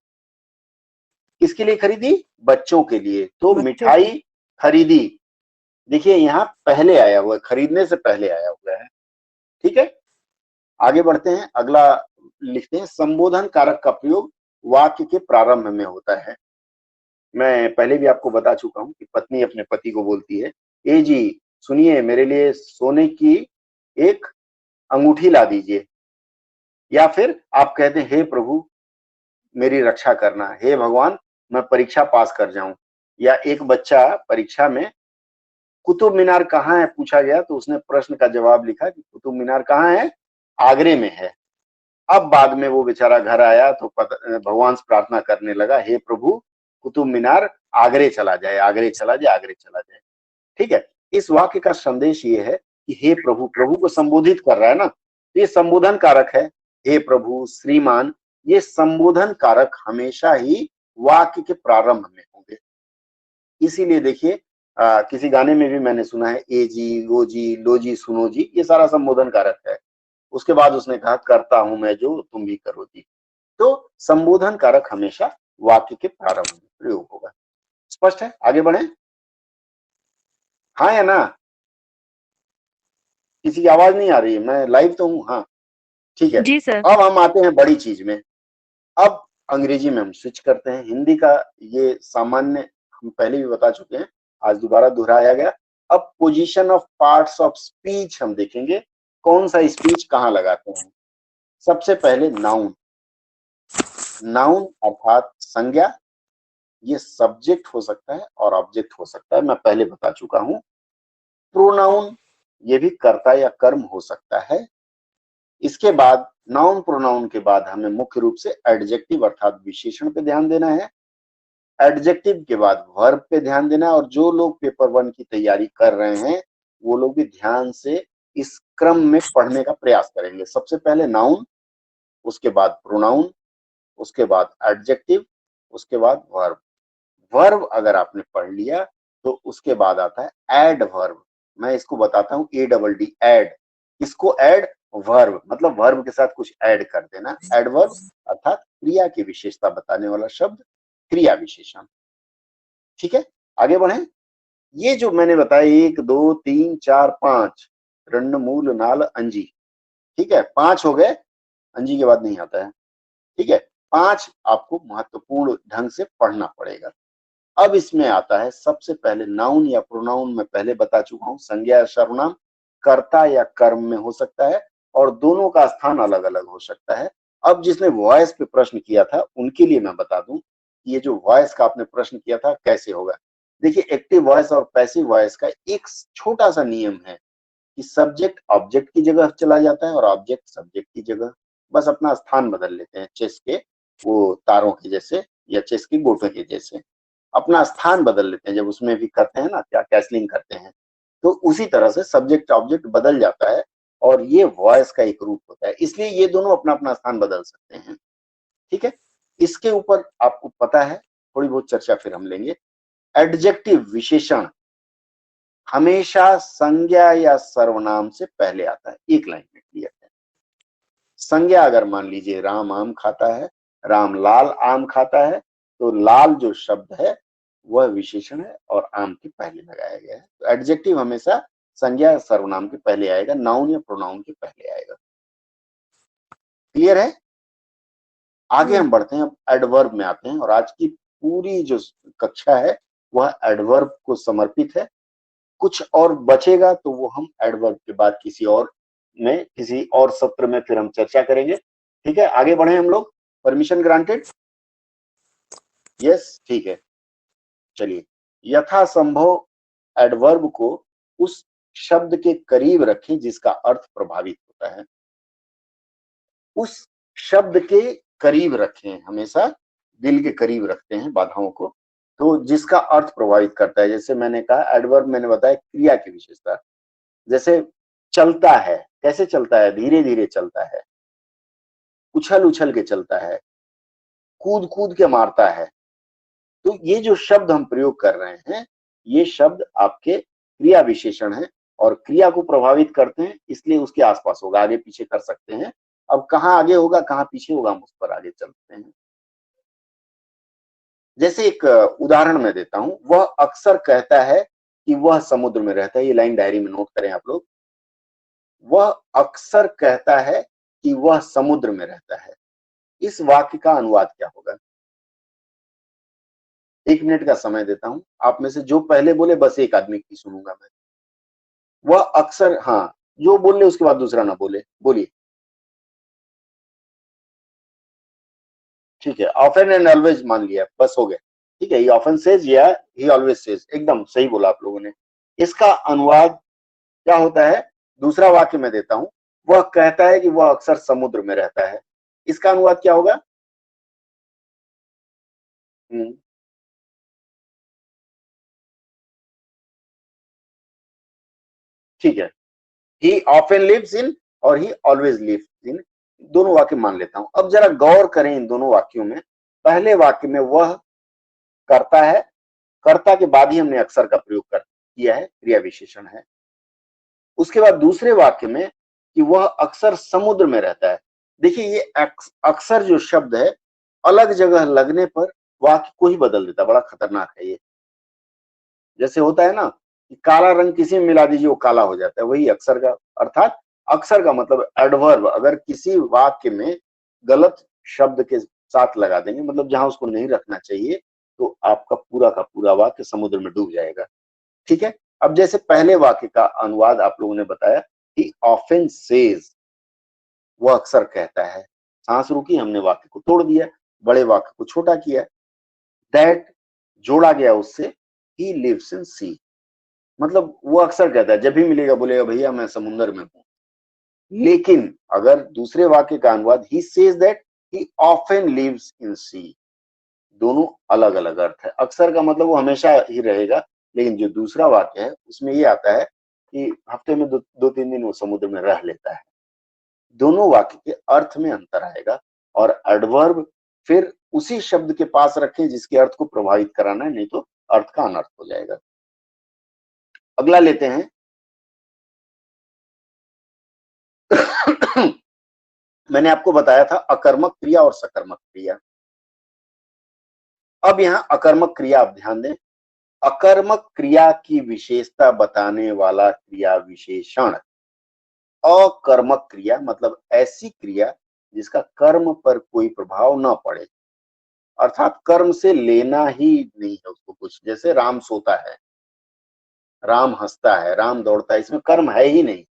किसके लिए खरीदी? बच्चों के लिए। तो बच्चों मिठाई खरीदी, देखिए यहां पहले आया हुआ है, खरीदने से पहले आया हुआ है। ठीक है, आगे बढ़ते हैं। अगला लिखते हैं, संबोधन कारक का प्रयोग वाक्य के प्रारंभ में होता है। मैं पहले भी आपको बता चुका हूं कि पत्नी अपने पति को बोलती है, ए जी सुनिए, मेरे लिए सोने की एक अंगूठी ला दीजिए। या फिर आप कहते हैं, हे प्रभु मेरी रक्षा करना, हे भगवान मैं परीक्षा पास कर जाऊं। या एक बच्चा परीक्षा में कुतुब मीनार कहाँ है पूछा गया तो उसने प्रश्न का जवाब लिखा कि कुतुब मीनार कहाँ है? आगरे में है। अब बाद में वो बेचारा घर आया तो भगवान से प्रार्थना करने लगा, हे प्रभु कुतुब मीनार आगरे चला जाए, आगरे चला जाए, आगरे चला जाए। ठीक है, इस वाक्य का संदेश ये है कि हे प्रभु, प्रभु को संबोधित कर रहा है ना, ये संबोधन कारक है। हे प्रभु, श्रीमान, ये संबोधन कारक हमेशा ही वाक्य के प्रारंभ में होंगे। इसीलिए देखिए किसी गाने में भी मैंने सुना है, ए जी, वो जी, लो जी, सुनो जी, ये सारा संबोधन कारक है। उसके बाद उसने कहा, करता हूं मैं जो तुम भी करो जी। तो संबोधन कारक हमेशा वाक्य के प्रारंभ में प्रयोग होगा। स्पष्ट है? आगे बढ़े, हाँ या ना? किसी की आवाज नहीं आ रही है? मैं लाइव तो हूं। हाँ ठीक है। जी सर। अब हम आते हैं बड़ी चीज में। अब अंग्रेजी में हम स्विच करते हैं। हिंदी का ये सामान्य हम पहले भी बता चुके हैं, आज दोबारा दोहराया गया। अब position of parts of speech हम देखेंगे, कौन सा स्पीच कहां लगाते हैं। सबसे पहले नाउन। नाउन अर्थात संज्ञा, ये सब्जेक्ट हो सकता है और ऑब्जेक्ट हो सकता है, मैं पहले बता चुका हूं। प्रोनाउन, ये भी कर्ता या कर्म हो सकता है। इसके बाद नाउन प्रोनाउन के बाद हमें मुख्य रूप से एडजेक्टिव अर्थात विशेषण पे ध्यान देना है। एडजेक्टिव के बाद वर्ब पे ध्यान देना है। और जो लोग पेपर 1 की तैयारी कर रहे हैं वो लोग भी ध्यान से इस क्रम में पढ़ने का प्रयास करेंगे। सबसे पहले नाउन, उसके बाद प्रोनाउन, उसके बाद एडजेक्टिव, उसके बाद वर्ब। वर्ब अगर आपने पढ़ लिया तो उसके बाद आता है एड वर्ब। मैं इसको बताता हूं, ADD, एड। इसको एड वर्ब, मतलब वर्ब के साथ कुछ ऐड कर देना। एडवर्ब अर्थात क्रिया की विशेषता बताने वाला शब्द, क्रिया विशेषण। ठीक है, आगे बढ़े। ये जो मैंने बताया 1 2 3 4 5, रण्ड मूल नाल अंजी, ठीक है, 5 हो गए, अंजी के बाद नहीं आता है। ठीक है, 5 आपको महत्वपूर्ण ढंग से पढ़ना पड़ेगा। अब इसमें आता है सबसे पहले नाउन या प्रोनाउन। मैं पहले बता चुका हूं, संज्ञा या सर्वनाम कर्ता या कर्म में हो सकता है और दोनों का स्थान अलग अलग हो सकता है। अब जिसने वॉइस पे प्रश्न किया था उनके लिए मैं बता दूं, ये जो वॉइस का आपने प्रश्न किया था कैसे होगा। देखिए, एक्टिव वॉइस और पैसिव वॉइस का एक छोटा सा नियम है कि सब्जेक्ट ऑब्जेक्ट की जगह चला जाता है और ऑब्जेक्ट सब्जेक्ट की जगह, बस अपना स्थान बदल लेते हैं, चेस के वो तारों के जैसे या चेस के गोटों के जैसे अपना स्थान बदल लेते हैं। जब उसमें भी करते हैं ना, क्या कैसलिंग करते हैं, तो उसी तरह से सब्जेक्ट ऑब्जेक्ट बदल जाता है और ये वॉइस का एक रूप होता है। इसलिए ये दोनों अपना अपना स्थान बदल सकते हैं। ठीक है, इसके ऊपर आपको पता है, थोड़ी बहुत चर्चा फिर हम लेंगे। एडजेक्टिव विशेषण हमेशा संज्ञा या सर्वनाम से पहले आता है। एक लाइन में क्लियर है। संज्ञा अगर मान लीजिए राम आम खाता है, राम लाल आम खाता है, तो लाल जो शब्द है वह विशेषण है और आम के पहले लगाया गया है। तो एडजेक्टिव हमेशा संज्ञा या सर्वनाम के पहले आएगा, नाउन या प्रोनाउन के पहले आएगा। क्लियर है? आगे हम बढ़ते हैं, अब एडवर्ब में आते हैं। और आज की पूरी जो कक्षा है वह एडवर्ब को समर्पित है। कुछ और बचेगा तो वो हम एडवर्ब के बाद किसी और सत्र में फिर हम चर्चा करेंगे। ठीक है, आगे बढ़े हम लोग। Permission granted? यस, ठीक है। चलिए, यथासंभव एडवर्ब को उस शब्द के करीब रखें जिसका अर्थ प्रभावित होता है। उस शब्द के करीब रखें, हमेशा दिल के करीब रखते हैं बाधाओं को, तो जिसका अर्थ प्रभावित करता है। जैसे मैंने कहा एडवर्ब, मैंने बताया क्रिया की विशेषता। जैसे चलता है, कैसे चलता है? धीरे धीरे चलता है, उछल उछल के चलता है, कूद कूद के मारता है। तो ये जो शब्द हम प्रयोग कर रहे हैं, ये शब्द आपके क्रिया विशेषण है और क्रिया को प्रभावित करते हैं, इसलिए उसके आसपास होगा, आगे पीछे कर सकते हैं। अब कहाँ आगे होगा कहाँ पीछे होगा हम उस पर आगे चलते हैं। जैसे एक उदाहरण मैं देता हूं, वह अक्सर कहता है कि वह समुद्र में रहता है। ये लाइन डायरी में नोट करें आप लोग। वह अक्सर कहता है कि वह समुद्र में रहता है। इस वाक्य का अनुवाद क्या होगा? 1 मिनट का समय देता हूं, आप में से जो पहले बोले बस एक आदमी की सुनूंगा मैं। वह अक्सर, हाँ, जो बोल ले उसके बाद दूसरा ना बोले, बोलिए। ठीक है, ऑफन एंड ऑलवेज मान लिया, बस हो गया। ठीक है, ही ऑफन सेज या ही ऑलवेज सेज, एकदम सही बोला आप लोगों ने। इसका अनुवाद क्या होता है? दूसरा वाक्य मैं देता हूं, वह कहता है कि वह अक्सर समुद्र में रहता है। इसका अनुवाद क्या होगा? हम्म, ठीक है, ही ऑफन लिव्स इन और ही ऑलवेज लिव्स इन, दोनों वाक्य मान लेता हूं। अब जरा गौर करें इन दोनों वाक्यों में। पहले वाक्य में वह करता है, कर्ता के बाद ही हमने अक्सर का प्रयोग किया है, क्रिया विशेषण है। उसके बाद दूसरे वाक्य में कि वह अक्सर समुद्र में रहता है। देखिए, ये अक्सर जो शब्द है अलग जगह लगने पर वाक्य को ही बदल देता, बड़ा खतरनाक है ये। जैसे होता है ना कि काला रंग किसी में मिला दीजिए वो काला हो जाता है, वही अक्सर का, अर्थात अक्सर का मतलब एडवर्ब अगर किसी वाक्य में गलत शब्द के साथ लगा देंगे, मतलब जहां उसको नहीं रखना चाहिए, तो आपका पूरा का पूरा वाक्य समुद्र में डूब जाएगा। ठीक है, अब जैसे पहले वाक्य का अनुवाद आप लोगों ने बताया कि ऑफन सेज, वो अक्सर कहता है। सांस रुकी, हमने वाक्य को तोड़ दिया, बड़े वाक्य को छोटा किया। दैट जोड़ा गया उससे, ही लिव्स इन सी, मतलब वो अक्सर कहता है, जब भी मिलेगा बोलेगा भैया मैं समुद्र में हूं। लेकिन अगर दूसरे वाक्य का अनुवाद, he says that he often lives in sea, दोनों अलग अलग अर्थ है। अक्सर का मतलब वो हमेशा ही रहेगा, लेकिन जो दूसरा वाक्य है उसमें ये आता है कि हफ्ते में दो तीन दिन वो समुद्र में रह लेता है। दोनों वाक्य के अर्थ में अंतर आएगा, और एडवर्ब फिर उसी शब्द के पास रखें जिसके अर्थ को प्रभावित कराना है, नहीं तो अर्थ का अनर्थ हो जाएगा। अगला लेते हैं। मैंने आपको बताया था अकर्मक क्रिया और सकर्मक क्रिया। अब यहां अकर्मक क्रिया आप ध्यान दें। अकर्मक क्रिया की विशेषता बताने वाला क्रिया विशेषण। अकर्मक क्रिया मतलब ऐसी क्रिया जिसका कर्म पर कोई प्रभाव न पड़े, अर्थात कर्म से लेना ही नहीं है उसको कुछ। जैसे राम सोता है, राम हंसता है, राम दौड़ता है, इसमें कर्म है ही नहीं,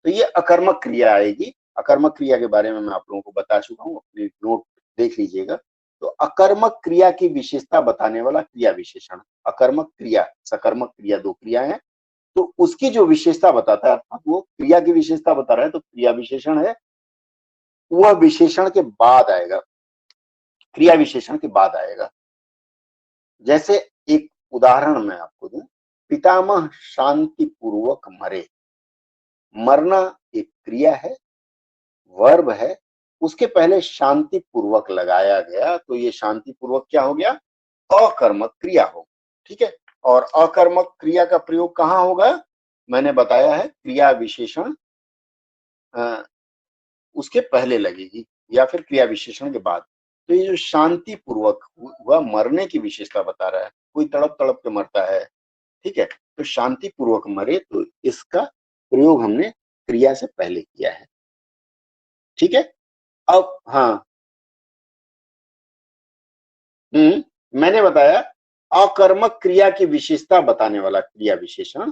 तो ये अकर्मक क्रिया आएगी। अकर्मक क्रिया के बारे में मैं आप लोगों को बता चुका हूं, अपनी नोट देख लीजिएगा। तो अकर्मक क्रिया की विशेषता बताने वाला क्रिया विशेषण। अकर्मक क्रिया, सकर्मक क्रिया, दो क्रियाएं हैं, तो उसकी जो विशेषता बताता है, अर्थात वो क्रिया की विशेषता बता रहा है, तो क्रिया विशेषण है। वह विशेषण के बाद आएगा, क्रिया विशेषण के बाद आएगा। जैसे एक उदाहरण मैं आपको दूं, पितामह शांति पूर्वक मरे। मरना एक क्रिया है, वर्ब है, उसके पहले शांति पूर्वक लगाया गया, तो ये शांति पूर्वक क्या हो गया? अकर्मक क्रिया हो। ठीक है, और अकर्मक क्रिया का प्रयोग कहां होगा? मैंने बताया है क्रिया विशेषण उसके पहले लगेगी या फिर क्रिया विशेषण के बाद। तो ये जो शांति पूर्वक हुआ, मरने की विशेषता बता रहा है, कोई तड़प तड़प के मरता है। ठीक है, तो शांति पूर्वक मरे, तो इसका प्रयोग हमने क्रिया से पहले किया है। ठीक है, अब हाँ, मैंने बताया अकर्मक क्रिया की विशेषता बताने वाला क्रिया विशेषण,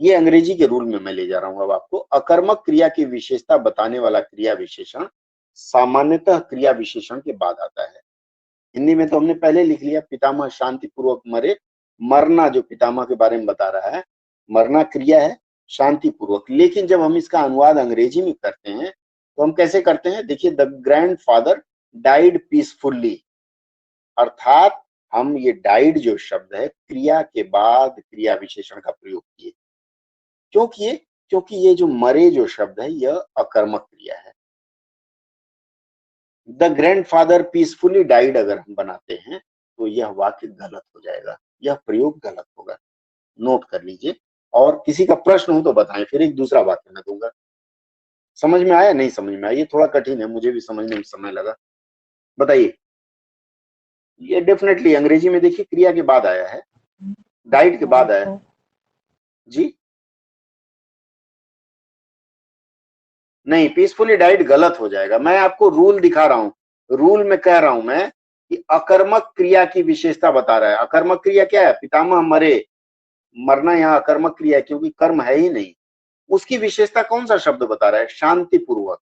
ये अंग्रेजी के रूल में मैं ले जा रहा हूं अब आपको। अकर्मक क्रिया की विशेषता बताने वाला क्रिया विशेषण सामान्यतः क्रिया विशेषण के बाद आता है। हिंदी में तो हमने पहले लिख लिया, पितामह शांति पूर्वक मरे। मरना जो पितामह के बारे में बता रहा है, मरना क्रिया है शांति पूर्वक। लेकिन जब हम इसका अनुवाद अंग्रेजी में करते हैं तो हम कैसे करते हैं? देखिए, द ग्रैंडफादर डाइड पीसफुल्ली, अर्थात हम ये डाइड जो शब्द है क्रिया के बाद क्रिया विशेषण का प्रयोग किए। क्यों किए? क्योंकि ये जो मरे जो शब्द है यह अकर्मक क्रिया है। द ग्रैंडफादर पीसफुली डाइड अगर हम बनाते हैं तो यह वाक्य गलत हो जाएगा, यह प्रयोग गलत होगा। नोट कर लीजिए, और किसी का प्रश्न हो तो बताएं, फिर एक दूसरा वाक्य मैं दूंगा। समझ में आया? नहीं समझ में आया? ये थोड़ा कठिन है, मुझे भी समझने में समय लगा। बताइए। ये डेफिनेटली अंग्रेजी में देखिए क्रिया के बाद आया है, डाइड के बाद आया है। जी नहीं, पीसफुली डाइड गलत हो जाएगा। मैं आपको रूल दिखा रहा हूं, रूल में कह रहा हूं मैं कि अकर्मक क्रिया की विशेषता बता रहा है। अकर्मक क्रिया क्या है? पितामह मरे, मरना यहाँ अकर्मक क्रिया है क्योंकि कर्म है ही नहीं। उसकी विशेषता कौन सा शब्द बता रहा है? शांतिपूर्वक।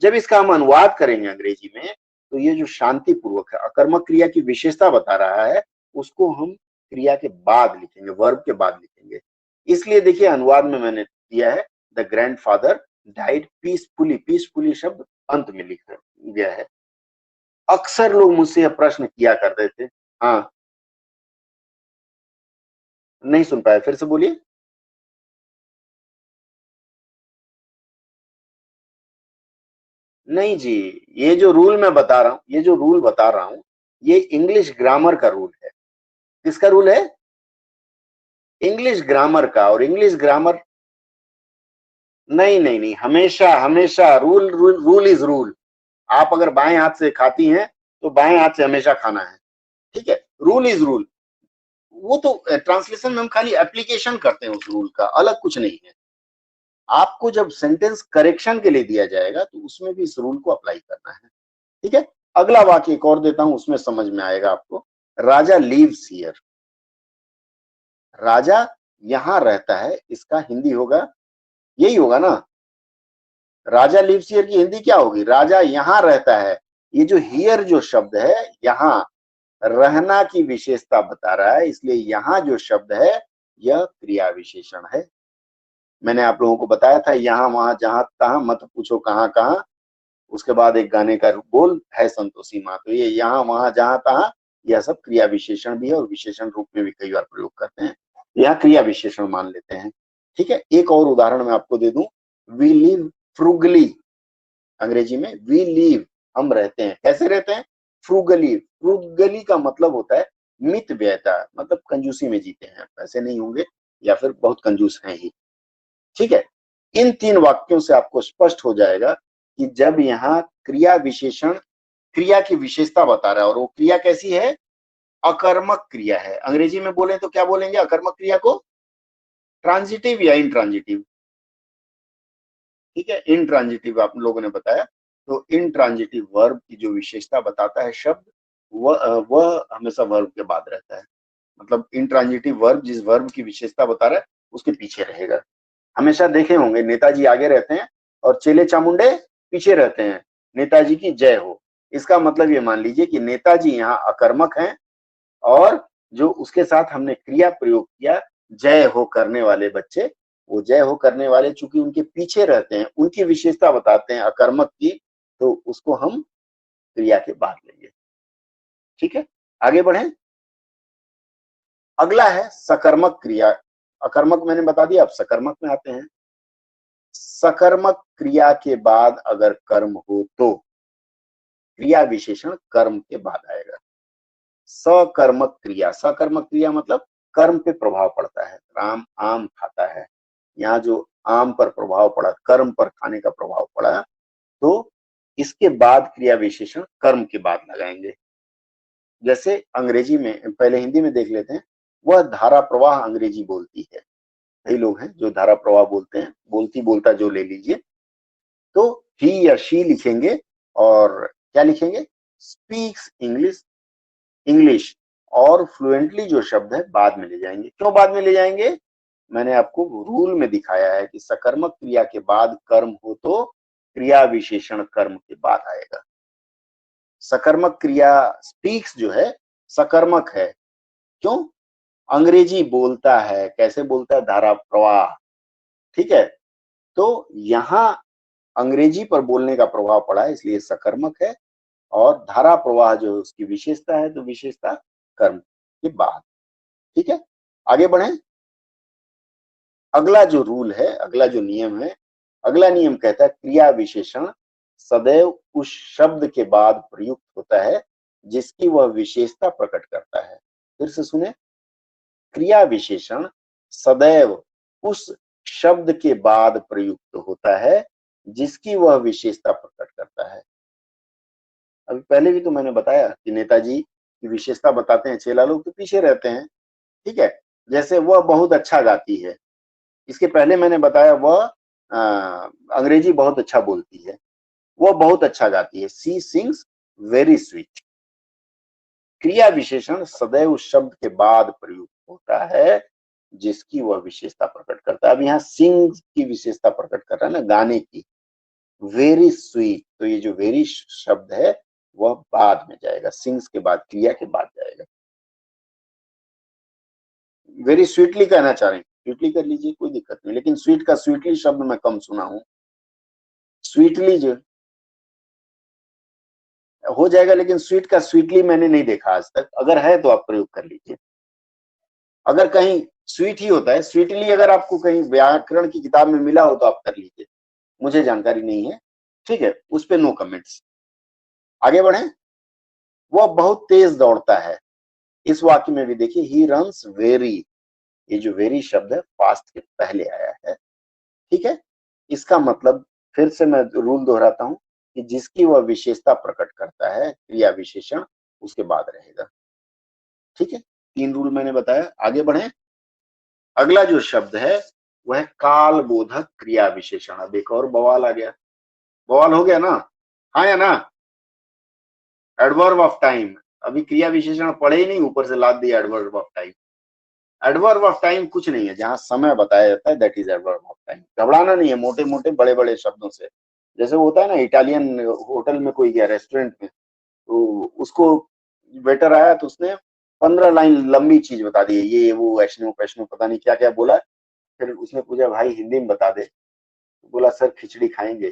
जब इसका हम अनुवाद करेंगे अंग्रेजी में तो ये जो शांतिपूर्वक है, अकर्मक क्रिया की विशेषता बता रहा है, उसको हम क्रिया के बाद लिखेंगे, वर्ब के बाद लिखेंगे। इसलिए देखिए अनुवाद में मैंने दिया है the grandfather died peacefully. Peacefully शब्द अंत में लिखा गया है। अक्सर लोग मुझसे यह प्रश्न किया करते थे। हाँ, नहीं सुन पाए, फिर से बोलिए। नहीं जी, ये जो रूल मैं बता रहा हूं, ये जो रूल बता रहा हूं, ये इंग्लिश ग्रामर का रूल है। किसका रूल है? इंग्लिश ग्रामर का। और इंग्लिश ग्रामर नहीं नहीं नहीं, हमेशा हमेशा rule rule rule is rule. आप अगर बाएं हाथ से खाती हैं तो बाएं हाथ से हमेशा खाना है, ठीक है? Rule is rule. वो तो ट्रांसलेशन में हम खाली एप्लीकेशन करते हैं उस रूल का, अलग कुछ नहीं है। आपको जब सेंटेंस करेक्शन के लिए दिया जाएगा तो उसमें भी इस रूल को अप्लाई करना है, ठीक है? अगला वाक्य एक और देता हूं, उसमें समझ में आएगा आपको। राजा लीव्स हियर। राजा यहां रहता है, इसका हिंदी होगा, यही होगा ना? राजा लिव्स हियर की हिंदी क्या होगी? राजा यहां रहता है। ये जो हियर जो शब्द है, यहां रहना की विशेषता बता रहा है, इसलिए यहां जो शब्द है यह क्रिया विशेषण है। मैंने आप लोगों को बताया था, यहां वहां जहां तहां मत पूछो कहां कहां। उसके बाद एक गाने का बोल है संतोषी मां। तो ये यहां वहां जहां तहां, यह सब क्रिया विशेषण भी है और विशेषण रूप में भी कई बार प्रयोग करते हैं। यह क्रिया विशेषण मान लेते हैं, ठीक है? एक और उदाहरण मैं आपको दे दूं। We live frugally. अंग्रेजी में वी लिव, हम रहते हैं। कैसे रहते हैं? फ्रूगली। फ्रूगली का मतलब होता है मित व्ययता, मतलब कंजूसी में जीते हैं, पैसे नहीं होंगे या फिर बहुत कंजूस हैं ही, ठीक है? इन तीन वाक्यों से आपको स्पष्ट हो जाएगा कि जब यहाँ क्रिया विशेषण क्रिया की विशेषता बता रहा है, और वो क्रिया कैसी है? अकर्मक क्रिया है। अंग्रेजी में बोले तो क्या बोलेंगे अकर्मक क्रिया को? ट्रांजिटिव या इंट्रांजिटिव? ठीक है, इंट्रांजिटिव आप लोगों ने बताया। तो इंट्रांजिटिव वर्ब की जो विशेषता बताता है शब्द, वह हमेशा वर्ब के बाद रहता है। मतलब इंट्रांजिटिव वर्ब जिस वर्ब की विशेषता बता रहा है उसके पीछे रहेगा। हमेशा देखे होंगे नेताजी आगे रहते हैं और चेले चामुंडे पीछे रहते हैं। नेताजी की जय हो, इसका मतलब ये मान लीजिए कि नेताजी यहाँ अकर्मक हैं और जो उसके साथ हमने क्रिया प्रयोग किया जय हो करने वाले बच्चे, वो जय हो करने वाले चूंकि उनके पीछे रहते हैं, उनकी विशेषता बताते हैं अकर्मक की, तो उसको हम क्रिया के बाद लेंगे, ठीक है? आगे बढ़े। अगला है सकर्मक क्रिया। अकर्मक मैंने बता दिया, अब सकर्मक में आते हैं। सकर्मक क्रिया के बाद अगर कर्म हो तो क्रिया विशेषण कर्म के बाद आएगा। सकर्मक क्रिया, सकर्मक क्रिया मतलब कर्म पे प्रभाव पड़ता है। राम आम खाता है, यहाँ जो आम पर प्रभाव पड़ा, कर्म पर खाने का प्रभाव पड़ा, तो इसके बाद क्रिया विशेषण कर्म के बाद लगाएंगे। जैसे अंग्रेजी में, पहले हिंदी में देख लेते हैं। वह धारा प्रवाह अंग्रेजी बोलती है। कई लोग हैं जो धारा प्रवाह बोलते हैं, बोलती बोलता जो ले लीजिए। तो ही या शी लिखेंगे और क्या लिखेंगे? Speaks English. इंग्लिश और फ्लुएंटली जो शब्द है बाद में ले जाएंगे। क्यों बाद में ले जाएंगे? मैंने आपको रूल में दिखाया है कि सकर्मक क्रिया के बाद कर्म हो तो क्रिया विशेषण कर्म के बाद आएगा। सकर्मक क्रिया स्पीक्स जो है सकर्मक है। क्यों? अंग्रेजी बोलता है। कैसे बोलता है? धारा प्रवाह, ठीक है? तो यहां अंग्रेजी पर बोलने का प्रभाव पड़ा है इसलिए सकर्मक है, और धारा प्रवाह जो उसकी विशेषता है तो विशेषता कर्म के बाद, ठीक है? आगे बढ़ें। अगला जो रूल है, अगला जो नियम है, अगला नियम कहता है क्रिया विशेषण सदैव उस शब्द के बाद प्रयुक्त होता है जिसकी वह विशेषता प्रकट करता है। फिर से सुने, क्रिया विशेषण सदैव उस शब्द के बाद प्रयुक्त होता है जिसकी वह विशेषता प्रकट करता है। अभी पहले भी तो मैंने बताया कि नेताजी की विशेषता बताते हैं, चेला लोग तो पीछे रहते हैं, ठीक है। जैसे वह बहुत अच्छा गाती है, इसके पहले मैंने बताया वह अंग्रेजी बहुत अच्छा बोलती है, वह बहुत अच्छा गाती है, सी सिंग्स वेरी स्वीट। क्रिया विशेषण सदैव उस शब्द के बाद प्रयुक्त होता है जिसकी वह विशेषता प्रकट करता है। अब यहाँ सिंग की विशेषता प्रकट कर रहा है ना, गाने की। वेरी स्वीट, तो ये जो वेरी शब्द है वह बाद में जाएगा, सिंग्स के बाद, क्रिया के बाद जाएगा। वेरी स्वीटली कहना चाह रहे हैं, स्वीटली कर लीजिए, कोई दिक्कत नहीं, लेकिन स्वीट का स्वीटली शब्द मैं कम सुना हूं। स्वीटली जो हो जाएगा, लेकिन स्वीट का स्वीटली मैंने नहीं देखा आज तक। अगर है तो आप प्रयोग कर लीजिए। अगर कहीं स्वीट ही होता है, स्वीटली अगर आपको कहीं व्याकरण की किताब में मिला हो तो आप कर लीजिए, मुझे जानकारी नहीं है, ठीक है, उस पे नो कमेंट्स। आगे बढ़े। वह बहुत तेज दौड़ता है, इस वाक्य में भी देखिए ही रन्स वेरी, ये जो वेरी शब्द है फास्ट के पहले आया है, ठीक है। इसका मतलब फिर से मैं रूल दोहराता हूं कि जिसकी वह विशेषता प्रकट करता है क्रिया विशेषण उसके बाद रहेगा, ठीक है। 3 रूल मैंने बताया। आगे बढ़े। अगला जो शब्द है वह है काल बोधक क्रिया विशेषण। अब एक और बवाल आ गया, बवाल हो गया ना, हाँ या ना। एडवर्ब ऑफ टाइम, अभी क्रिया विशेषण पढ़े ही नहीं, ऊपर से लाद दिया adverb of time. Adverb of time कुछ नहीं है, जहां समय बताया जाता है that is adverb of time. घबराना नहीं है मोटे मोटे बड़े बड़े शब्दों से। जैसे होता है ना, इटालियन होटल में कोई गया, रेस्टोरेंट में, तो उसको वेटर आया तो उसने 15 लाइन लंबी चीज बता दी, ये वो वैष्णो वैष्णो पता नहीं क्या क्या बोला। फिर उसने पूछा भाई हिंदी में बता दे, तो बोला सर खिचड़ी खाएंगे,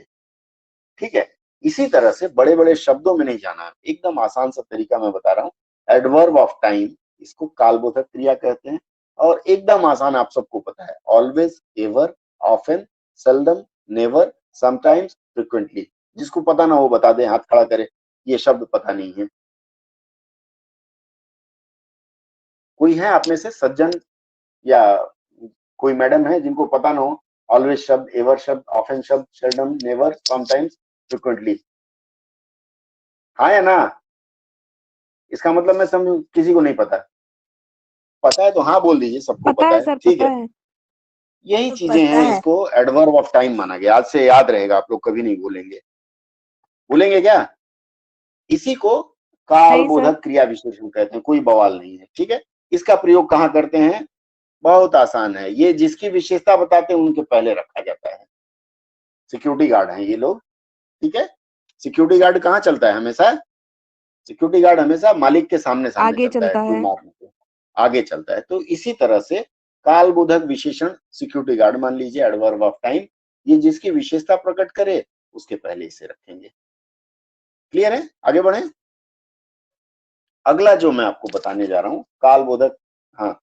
ठीक है। इसी तरह से बड़े बड़े शब्दों में नहीं जाना, एकदम आसान सा तरीका मैं बता रहा हूँ। एडवर्ब ऑफ टाइम, इसको कालबोधक क्रिया कहते हैं, और एकदम आसान, आप सबको पता है, always, ever, often, seldom, never, sometimes, frequently. जिसको पता ना हो बता दे, हाथ खड़ा करे, ये शब्द पता नहीं है। कोई है आप में से सज्जन या कोई मैडम है जिनको पता ना हो ऑलवेज शब्द, एवर शब्द, ऑफन शब्द, सेल्डम, नेवर, समटाइम्स, फ्रिक्वेंटली? हाँ या ना? इसका मतलब मैं समझ किसी को नहीं पता, पता है तो हाँ बोल दीजिए, सबको पता पता है है, सर, ठीक पता है। है। यही तो चीजें पता हैं, है। इसको एडवर्ब ऑफ टाइम माना गया। आज से याद रहेगा, आप लोग कभी नहीं भूलेंगे। भूलेंगे क्या? इसी को काल नहीं सर। बोधक क्रिया विशेषण कहते हैं, कोई बवाल नहीं है, ठीक है। इसका प्रयोग कहाँ करते हैं? बहुत आसान है, ये जिसकी विशेषता बताते हैं उनके पहले रखा जाता है। सिक्योरिटी गार्ड हैं ये लोग, ठीक है। सिक्योरिटी गार्ड कहाँ चलता है हमेशा? सिक्योरिटी गार्ड हमेशा मालिक के सामने सामने आगे चलता है, चलता कोई है। मारने से आगे चलता है। तो इसी तरह से कालबोधक विशेषण सिक्योरिटी गार्ड मान लीजिए, एडवर्ब ऑफ टाइम, ये जिसकी विशेषता प्रकट करे उसके पहले इसे रखेंगे। क्लियर है? आगे बढ़े। अगला जो मैं आपको बताने जा रहा हूं कालबोधक, हाँ,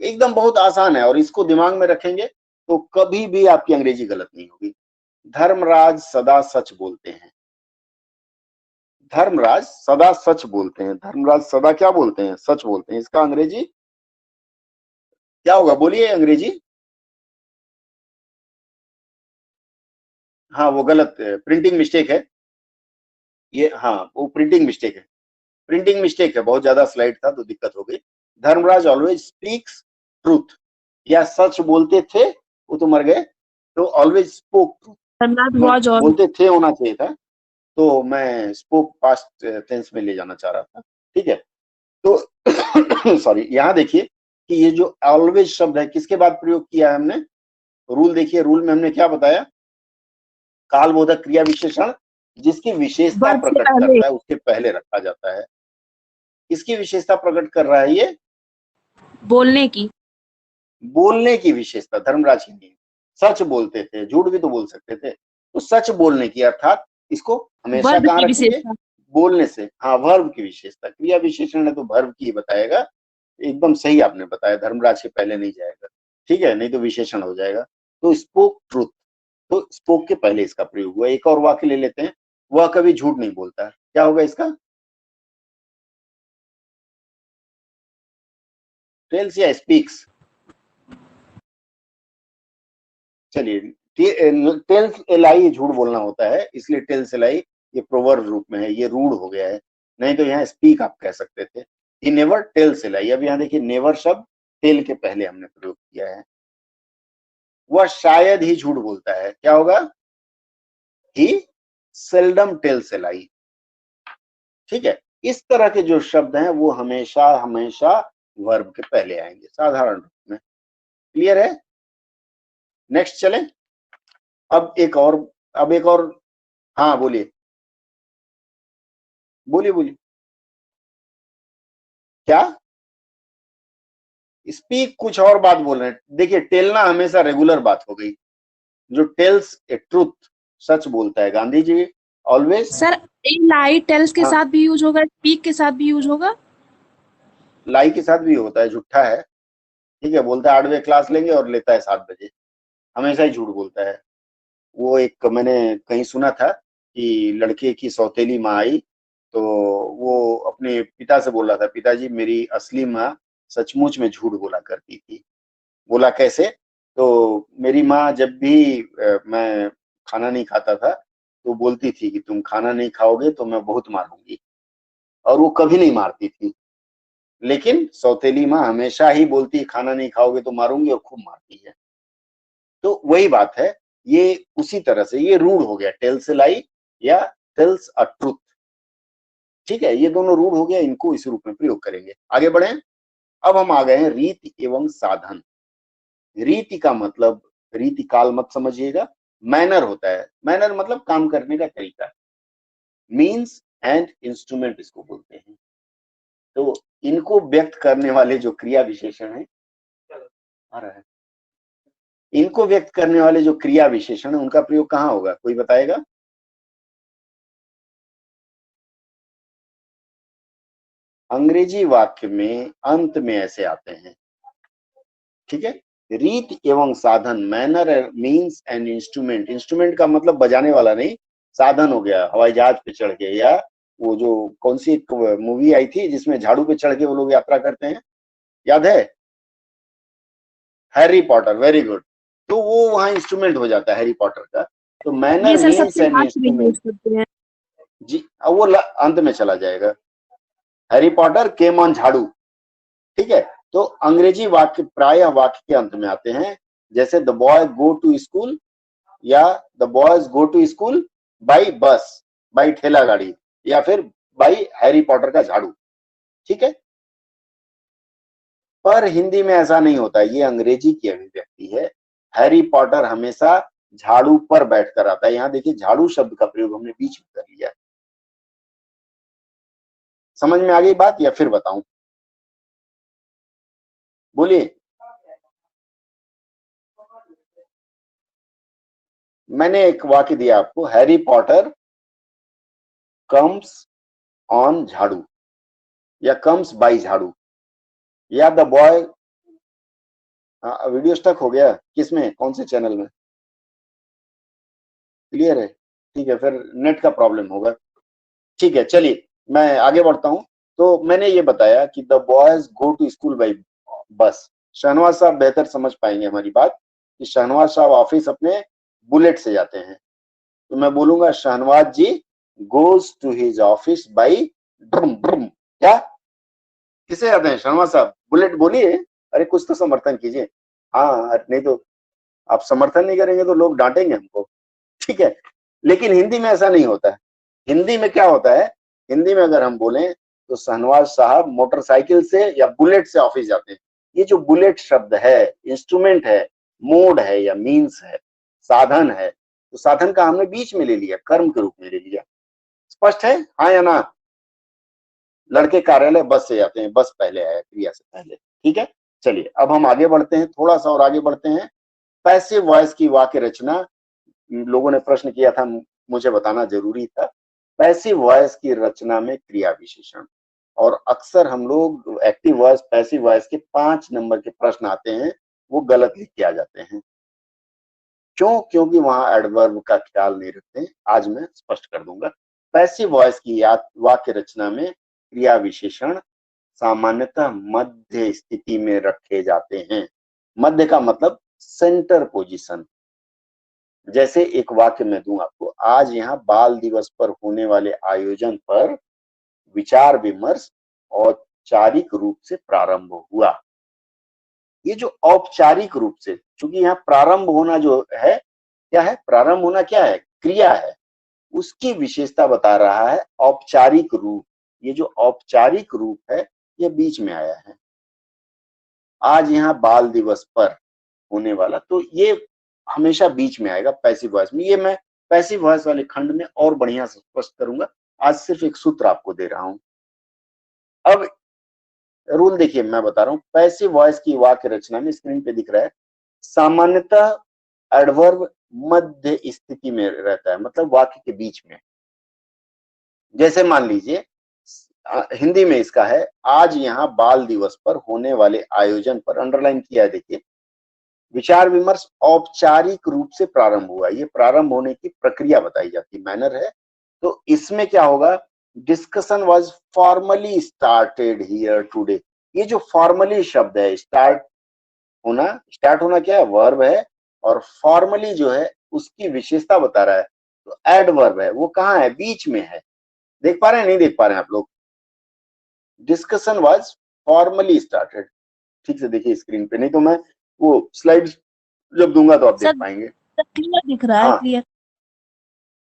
एकदम बहुत आसान है, और इसको दिमाग में रखेंगे तो कभी भी आपकी अंग्रेजी गलत नहीं होगी। धर्मराज सदा सच बोलते हैं। धर्मराज सदा सच बोलते हैं, धर्मराज सदा क्या बोलते हैं? सच बोलते हैं। इसका अंग्रेजी क्या होगा? बोलिए अंग्रेजी। हाँ वो गलत प्रिंटिंग मिस्टेक है ये, हाँ वो प्रिंटिंग मिस्टेक है, प्रिंटिंग मिस्टेक है, बहुत ज्यादा स्लाइड था तो दिक्कत हो गई। धर्मराज ऑलवेज स्पीक्स ट्रूथ, या सच बोलते थे, वो तो मर गए, तो always spoke truth, Dharmraj was और बोलते थे होना चाहिए था, तो मैं स्पोक पास्ट टेंस में ले जाना चाह रहा था, ठीक है। तो सॉरी, यहाँ देखिए कि ये जो ऑलवेज शब्द है किसके बाद प्रयोग किया है हमने? रूल देखिए, रूल में हमने क्या बताया? कालबोधक क्रिया विशेषण जिसकी विशेषता वर्ब से प्रकट पहले करता है उसके पहले रखा जाता है। इसकी विशेषता प्रकट कर रहा है ये? बोलने की। बोलने की विशेषता, धर्मराज की नहीं। सच बोलते थे, झूठ भी तो बोल सकते थे, तो सच बोलने की, अर्थात इसको हमेशा वर्ब कहाँ की रखेंगे? विशेषता। बोलने से, हाँ वर्ब की विशेषता। क्रिया विशेषण है तो वर्ब की बताएगा, एकदम सही आपने बताया, धर्मराज के पहले नहीं जाएगा, ठीक है, नहीं तो विशेषण हो जाएगा। तो स्पोक ट्रूथ, तो स्पोक के पहले इसका प्रयोग हुआ। एक और वाक्य ले लेते हैं, वह कभी झूठ नहीं बोलता, क्या होगा इसका? टेल्स या स्पीक्स? चलिए, टेल्स एलाई झूठ बोलना होता है, इसलिए टेल्स एलाई ये प्रोवर्ब रूप में है, ये रूढ़ हो गया है, नहीं तो यहाँ स्पीक आप कह सकते थे। ही नेवर टेल्स एलाई, अब यहाँ देखिए नेवर शब्द टेल के पहले हमने प्रयोग किया है। वह शायद ही झूठ बोलता है, क्या होगा? ही सेल्डम टेल्स ए लाई। ठीक है, इस तरह के जो शब्द हैं वो हमेशा हमेशा वर्ब के पहले आएंगे साधारण रूप में। क्लियर है? नेक्स्ट चलें। अब एक और हाँ बोलिए बोलिए बोलिए। क्या? स्पीक कुछ और बात बोल रहे हैं। देखिए, टेलना हमेशा रेगुलर बात हो गई। जो टेल्स ए ट्रूथ, सच बोलता है, गांधी जी ऑलवेज। सर लाई टेल्स के हाँ, साथ भी यूज होगा, स्पीक के साथ भी यूज होगा। लाई के साथ भी होता है, झूठा है। ठीक है, बोलता है 8 बजे क्लास लेंगे और लेता है 7 बजे, हमेशा ही झूठ बोलता है। वो एक मैंने कहीं सुना था कि लड़के की सौतेली माँ आई तो वो अपने पिता से बोल रहा था, पिताजी मेरी असली माँ सचमुच में झूठ बोला करती थी। बोला कैसे? तो मेरी माँ जब भी मैं खाना नहीं खाता था तो बोलती थी कि तुम खाना नहीं खाओगे तो मैं बहुत मारूंगी, और वो कभी नहीं मारती थी। लेकिन सौतेली माँ हमेशा ही बोलती खाना नहीं खाओगे तो मारूंगी, और खूब मारती है। तो वही बात है, ये उसी तरह से ये रूढ़ हो गया, टेल्स ए लाई या टेल्स अ ट्रूथ। ठीक है, ये दोनों रूढ़ हो गया, इनको इस रूप में प्रयोग करेंगे। आगे बढ़े। अब हम आ गए हैं रीति एवं साधन। रीति का मतलब रीति काल मत समझिएगा, मैनर होता है। मैनर मतलब काम करने का तरीका। मीन्स एंड इंस्ट्रूमेंट इसको बोलते हैं। तो इनको व्यक्त करने वाले जो क्रिया विशेषण है, आ रहा है, इनको व्यक्त करने वाले जो क्रिया विशेषण है उनका प्रयोग कहाँ होगा, कोई बताएगा? अंग्रेजी वाक्य में अंत में ऐसे आते हैं। ठीक है, रीत एवं साधन, manner, means and instrument. Instrument का मतलब बजाने वाला नहीं, साधन हो गया हवाई जहाज पे चढ़ के, या वो जो कौन सी एक मूवी आई थी जिसमें झाड़ू पे चढ़ के वो लोग यात्रा करते हैं, याद है? Harry Potter, very good. तो वो वहां इंस्ट्रूमेंट हो जाता है हैरी पॉटर का। तो ये मैनर, सर मीन्स सबसे एंड लास्ट में इंस्ट्रूमेंट। यूज करते हैं। जी, अब वो अंत में चला जाएगा। हैरी पॉटर केम ऑन झाड़ू। ठीक है, तो अंग्रेजी वाक्य प्रायः वाक्य के अंत में आते हैं, जैसे the boy go to school, या the boys go to school by bus, by ठेला गाड़ी, या फिर बाई हैरी पॉटर का झाड़ू। ठीक है, पर हिंदी में ऐसा नहीं होता, ये अंग्रेजी की अभिव्यक्ति है। हैरी पॉटर हमेशा झाड़ू पर बैठकर आता है। यहां देखिए, झाड़ू शब्द का प्रयोग हमने बीच में कर लिया। समझ में आ गई बात या फिर बताऊं? बोलिए। मैंने एक वाक्य दिया आपको, हैरी पॉटर कम्स ऑन झाड़ू, या कम्स बाई झाड़ू, या द बॉय। वीडियो स्टक हो गया किसमें, कौन से चैनल में? क्लियर है? ठीक है, फिर नेट का प्रॉब्लम होगा। ठीक है, चलिए मैं आगे बढ़ता हूं। तो मैंने ये बताया कि the boys go to school by bus. Shahnawaz साहब बेहतर समझ पाएंगे हमारी बात कि शहनवाज साहब ऑफिस अपने बुलेट से जाते हैं। तो मैं बोलूंगा Shahnawaz ji goes to his office by drum drum. क्या? किसे जाते हैं शहनवाज साहब? बुलेट बोलिए, अरे कुछ तो समर्थन कीजिए। हाँ, नहीं तो आप समर्थन नहीं करेंगे तो लोग डांटेंगे हमको। ठीक है, लेकिन हिंदी में ऐसा नहीं होता है। हिंदी में क्या होता है, हिंदी में अगर हम बोलें तो शहनवाज साहब मोटरसाइकिल से या बुलेट से ऑफिस जाते हैं। ये जो बुलेट शब्द है, इंस्ट्रूमेंट है, मोड है या मीन्स है, साधन है, तो साधन का हमने बीच में ले लिया, कर्म के रूप में ले लिया। स्पष्ट है, हाँ या ना? लड़के कार्यालय बस से जाते हैं, बस पहले आया क्रिया से पहले। ठीक है, चलिए अब हम आगे बढ़ते हैं, थोड़ा सा और आगे बढ़ते हैं। पैसिव वॉइस की वाक्य रचना, लोगों ने प्रश्न किया था, मुझे बताना जरूरी था। पैसिव वॉइस की रचना में क्रिया विशेषण, और अक्सर हम लोग एक्टिव वॉइस पैसिव वॉइस के 5 नंबर के प्रश्न आते हैं, वो गलत लिख के आ जाते हैं। क्यों? क्योंकि वहां एडवर्ब का ख्याल नहीं रखते। आज मैं स्पष्ट कर दूंगा। पैसिव वॉइस की वाक्य रचना में क्रिया विशेषण सामान्यतः मध्य स्थिति में रखे जाते हैं। मध्य का मतलब सेंटर पोजीशन, जैसे एक वाक्य मैं दूं आपको, आज यहाँ बाल दिवस पर होने वाले आयोजन पर विचार विमर्श औपचारिक रूप से प्रारंभ हुआ। ये जो औपचारिक रूप से, क्योंकि यहाँ प्रारंभ होना जो है क्या है, प्रारंभ होना क्या है, क्रिया है, उसकी विशेषता बता रहा है औपचारिक रूप। ये जो औपचारिक रूप है ये बीच में आया है, आज यहाँ बाल दिवस पर होने वाला, तो ये हमेशा बीच में आएगा पैसिव वॉइस में। ये मैं पैसिव वॉइस वाले खंड में और बढ़िया से स्पष्ट करूंगा, आज सिर्फ एक सूत्र आपको दे रहा हूं। अब रूल देखिए, मैं बता रहा हूं, पैसिव वॉइस की वाक्य रचना में स्क्रीन पे दिख रहा है, सामान्यतः एडवर्ब मध्य स्थिति में रहता है, मतलब वाक्य के बीच में। जैसे मान लीजिए हिंदी में इसका है, आज यहाँ बाल दिवस पर होने वाले आयोजन पर, अंडरलाइन किया है देखिए, विचार विमर्श औपचारिक रूप से प्रारंभ हुआ। ये प्रारंभ होने की प्रक्रिया बताई जाती, मैनर है। तो इसमें क्या होगा, discussion was formally started here today. ये जो फॉर्मली शब्द है, स्टार्ट होना क्या है, वर्ब है, और फॉर्मली जो है उसकी विशेषता बता रहा है, तो एडवर्ब है, वो कहाँ है, बीच में है। देख पा रहे हैं, नहीं देख पा रहे हैं आप लोग, डिस्कशन वाज फॉर्मली स्टार्टेड। ठीक से देखिए स्क्रीन पे, नहीं तो मैं वो स्लाइड्स जब दूंगा तो आप देख पाएंगे। क्लियर दिख रहा है, हाँ क्लियर।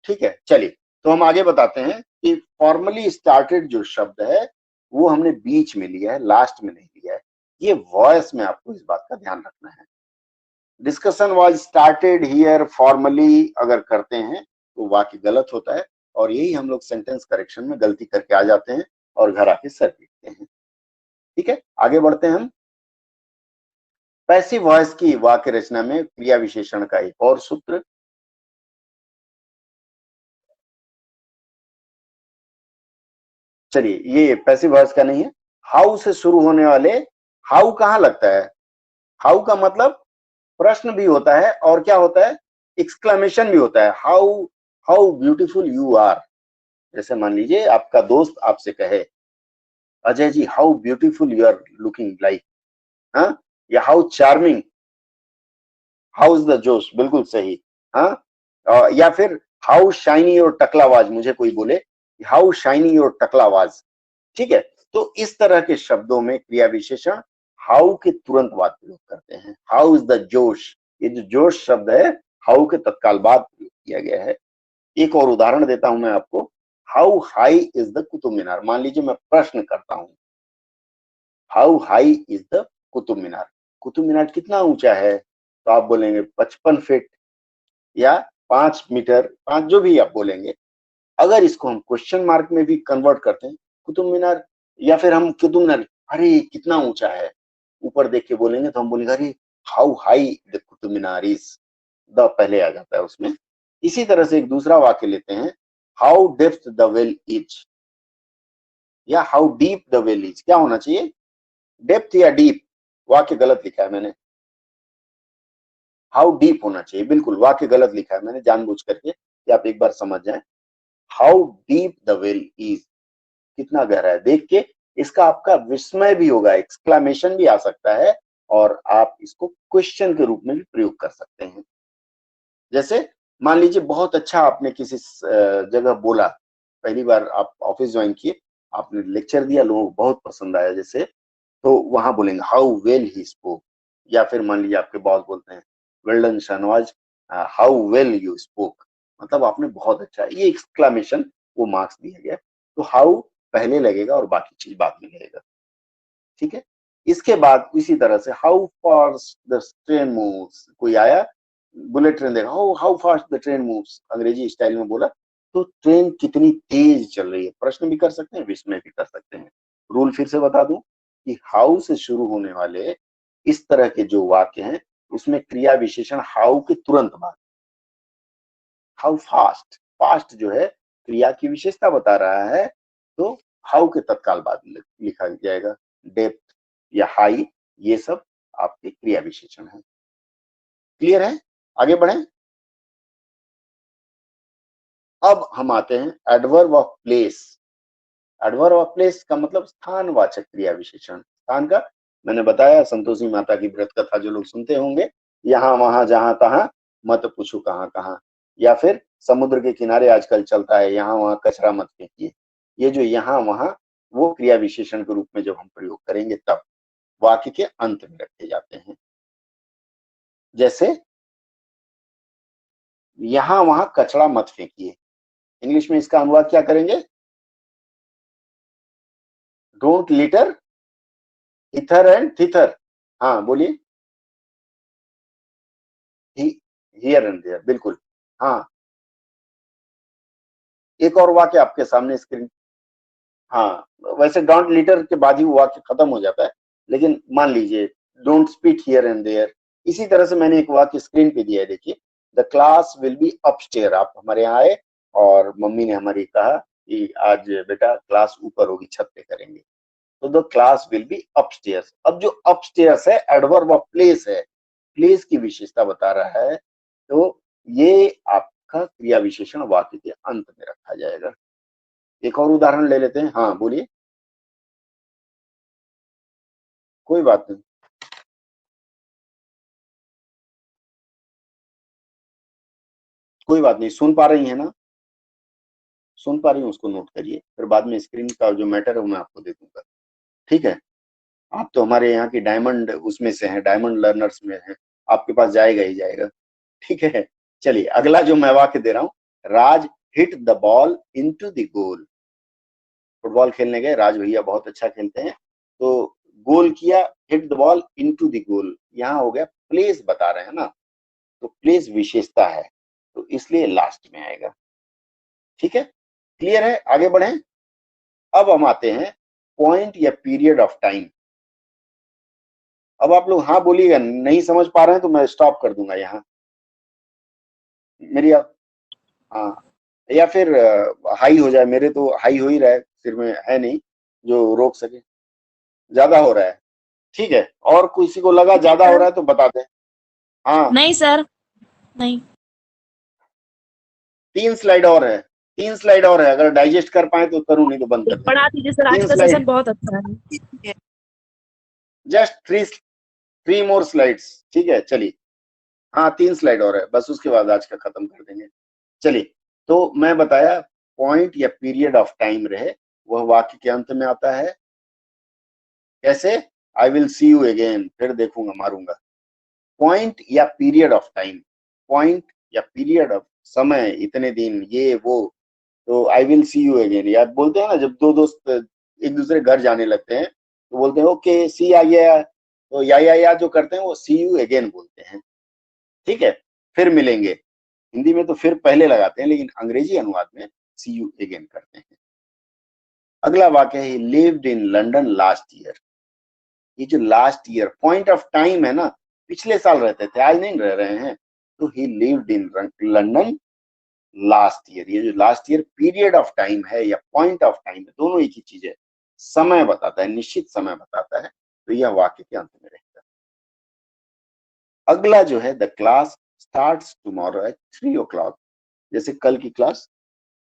ठीक है, चलिए तो हम आगे बताते हैं कि फॉर्मली स्टार्टेड जो शब्द है वो हमने बीच में लिया है, लास्ट में नहीं लिया है। ये वॉइस में आपको इस बात का ध्यान रखना है। Discussion was started here formally अगर करते हैं तो वाक्य गलत होता है, और यही हम लोग सेंटेंस करेक्शन में गलती करके आ जाते हैं और घर आके सर पीटते हैं। ठीक है, आगे बढ़ते हैं हम। पैसिव वॉइस की वाक्य रचना में क्रिया विशेषण का एक और सूत्र, चलिए ये पैसिव वॉइस का नहीं है, हाउ से शुरू होने वाले, हाउ कहां लगता है, हाउ का मतलब प्रश्न भी होता है और क्या होता है, एक्सक्लेमेशन भी होता है। How how beautiful you are. जैसे मान लीजिए आपका दोस्त आपसे कहे, Ajay ji how beautiful you are looking like, हाँ, या how charming, how is the जोश, बिल्कुल सही, हाँ, या फिर हाउ शाइनी और टकलावाज, मुझे कोई बोले हाउ शाइनी और टकलावाज। ठीक है, तो इस तरह के शब्दों में क्रिया विशेषण हाउ के तुरंत बाद प्रयोग करते हैं। हाउ इज द जोश, ये जो जोश शब्द है हाउ के तत्काल बाद प्रयोग किया गया है। एक और उदाहरण देता हूं मैं आपको, how high is the Qutub Minar. मान लीजिए मैं प्रश्न करता हूं, how high is the Qutub Minar, Qutub Minar कितना ऊंचा है, तो आप बोलेंगे 55 फीट या 5 मीटर, 5 जो भी आप बोलेंगे। अगर इसको हम क्वेश्चन मार्क में भी कन्वर्ट करते हैं, कुतुब मीनार, या फिर हम कुतुब मीनार, अरे कितना ऊंचा है, ऊपर देख के बोलेंगे तो हम बोलेंगे अरे how high the Qutub Minar is, the पहले आ जाता है उसमें। इसी तरह से एक दूसरा वाक्य लेते हैं, how depth the well is, या how deep the well is. क्या होना चाहिए, डेप्थ या डीप, वाक्य गलत लिखा है मैंने, हाउ डीप होना चाहिए, बिल्कुल वाक्य गलत लिखा है मैंने जानबूझ करके, कि आप एक बार समझ जाएं। How deep the well is, कितना गहरा है, देख के इसका आपका विस्मय भी होगा, एक्सक्लेमेशन भी आ सकता है, और आप इसको क्वेश्चन के रूप में भी प्रयोग कर सकते हैं। जैसे मान लीजिए बहुत अच्छा आपने किसी जगह बोला, पहली बार आप ऑफिस ज्वाइन किए, आपने लेक्चर दिया, लोगों को बहुत पसंद आया जैसे, तो वहां बोलेंगे हाउ वेल ही स्पोक। या फिर मान लीजिए आपके बॉस बोलते हैं, well done Shahnawaz, how well you spoke, मतलब आपने बहुत अच्छा, ये एक्सक्लेमेशन वो मार्क्स दिया गया। तो हाउ पहले लगेगा और बाकी चीज बाद में लगेगा। ठीक है, इसके बाद इसी तरह से how fast the train moves, कोई आया बुलेट ट्रेन देखा, how fast the train moves, अंग्रेजी स्टाइल में बोला, तो ट्रेन कितनी तेज चल रही है, प्रश्न भी कर सकते हैं, विस्मय भी कर सकते हैं। रूल फिर से बता दूं कि हाउ से शुरू होने वाले इस तरह के जो वाक्य हैं उसमें क्रिया विशेषण हाउ के तुरंत बाद, हाउ फास्ट, फास्ट जो है क्रिया की विशेषता बता रहा है, तो हाउ के तत्काल बाद लिखा जाएगा। डेप्थ या हाई, ये सब आपके क्रिया विशेषण है। क्लियर है, आगे बढ़ें। अब हम आते हैं adverb of place. Adverb of place का मतलब स्थानवाचक क्रिया विशेषण। स्थान का मैंने बताया, संतोषी माता की व्रत कथा जो लोग सुनते होंगे, यहाँ वहां जहां तहां, मत पूछो कहाँ कहाँ, या फिर समुद्र के किनारे आजकल चलता है यहाँ वहां कचरा मत फेंकिए। ये जो यहाँ वहां वो क्रिया विशेषण के रूप में जब हम प्रयोग करेंगे तब वाक्य के अंत में रखे जाते हैं। जैसे यहाँ वहां कचरा मत फेंकिए, इंग्लिश में इसका अनुवाद क्या करेंगे? Don't litter hither and thither. हाँ बोलिए। हियर एंड देयर, बिल्कुल। हाँ, एक और वाक्य आपके सामने स्क्रीन। हाँ, वैसे डोंट लिटर के बाद ही वो वाक्य खत्म हो जाता है, लेकिन मान लीजिए don't spit here and there. इसी तरह से मैंने एक वाक्य स्क्रीन पे दिया है, देखिए, the class will be upstair. आप हमारे यहाँ आए और मम्मी ने हमारी कहा कि आज बेटा क्लास ऊपर होगी, छत पे करेंगे, तो the class will be upstairs. अब जो अपस्टेयर्स है एडवर्ब ऑफ प्लेस है, प्लेस की विशेषता बता रहा है, तो ये आपका क्रिया विशेषण वाक्य के अंत में रखा जाएगा। एक और उदाहरण ले लेते हैं। हाँ बोलिए। कोई बात नहीं, कोई बात नहीं, सुन पा रही है ना? सुन पा रही हूँ, उसको नोट करिए, फिर बाद में स्क्रीन का जो मैटर है वो मैं आपको दे दूंगा। ठीक है, आप तो हमारे यहाँ की डायमंड उसमें से हैं, डायमंड लर्नर्स में हैं, आपके पास जाएगा ही जाएगा। ठीक है, चलिए अगला जो मैं वाक्य दे रहा हूँ, Raj hit the ball into the goal. Football खेलने गए, राज भैया बहुत अच्छा खेलते हैं, तो गोल किया, hit the ball into the गोल। यहाँ हो गया प्लेस बता रहे हैं ना, तो प्लेस विशेषता है, तो इसलिए लास्ट में आएगा। ठीक है, क्लियर है? आगे बढ़े। अब हम आते हैं पॉइंट या पीरियड ऑफ टाइम। अब आप लोग हाँ बोलिएगा, नहीं समझ पा रहे हैं तो मैं स्टॉप कर दूंगा यहाँ मेरी। आप हाँ, या फिर हाई हो जाए, मेरे तो हाई हो ही रहा है, सिर में है नहीं जो रोक सके, ज्यादा हो रहा है। ठीक है, और किसी को लगा ज्यादा हो रहा है तो बता दें। हाँ, नहीं सर, नहीं। 3 स्लाइड और है, 3 स्लाइड और है, अगर डाइजेस्ट कर पाए तो करूँ, नहीं तो बंद कर देते पढ़ा हैं। दीजिए सर, आज 3 का स्लाइड, सेशन बहुत अच्छा है। Just three more slides. ठीक है, चलिए। हाँ, 3 स्लाइड और है, बस उसके बाद आज का खत्म कर देंगे। चलिए, तो मैं बताया पॉइंट या पीरियड ऑफ टाइम रहे, वह वाक्य के अंत में आता है। कैसे? I will see you again, फिर देखूंगा मारूंगा। पॉइंट या पीरियड ऑफ टाइम, पॉइंट या पीरियड ऑफ समय, इतने दिन, ये वो, तो I will see you again. याद बोलते हैं ना, जब दो दोस्त एक दूसरे घर जाने लगते हैं तो बोलते हैं ओके सी आ गया, तो या जो करते हैं वो सी यू अगेन बोलते हैं। ठीक है, फिर मिलेंगे। हिंदी में तो फिर पहले लगाते हैं, लेकिन अंग्रेजी अनुवाद में सी यू अगेन करते हैं। अगला वाक्य है lived in London last year. ये जो last year point of time है ना, पिछले साल रहते थे, आज नहीं रह रहे हैं, तो ही lived in London last year. ये जो last year period of time है या पॉइंट ऑफ टाइम है, दोनों एक ही चीज है, समय बताता है, निश्चित समय बताता है, तो यह वाक्य के अंत में रहेगा। अगला जो है the class starts tomorrow at 3 o'clock। जैसे कल की क्लास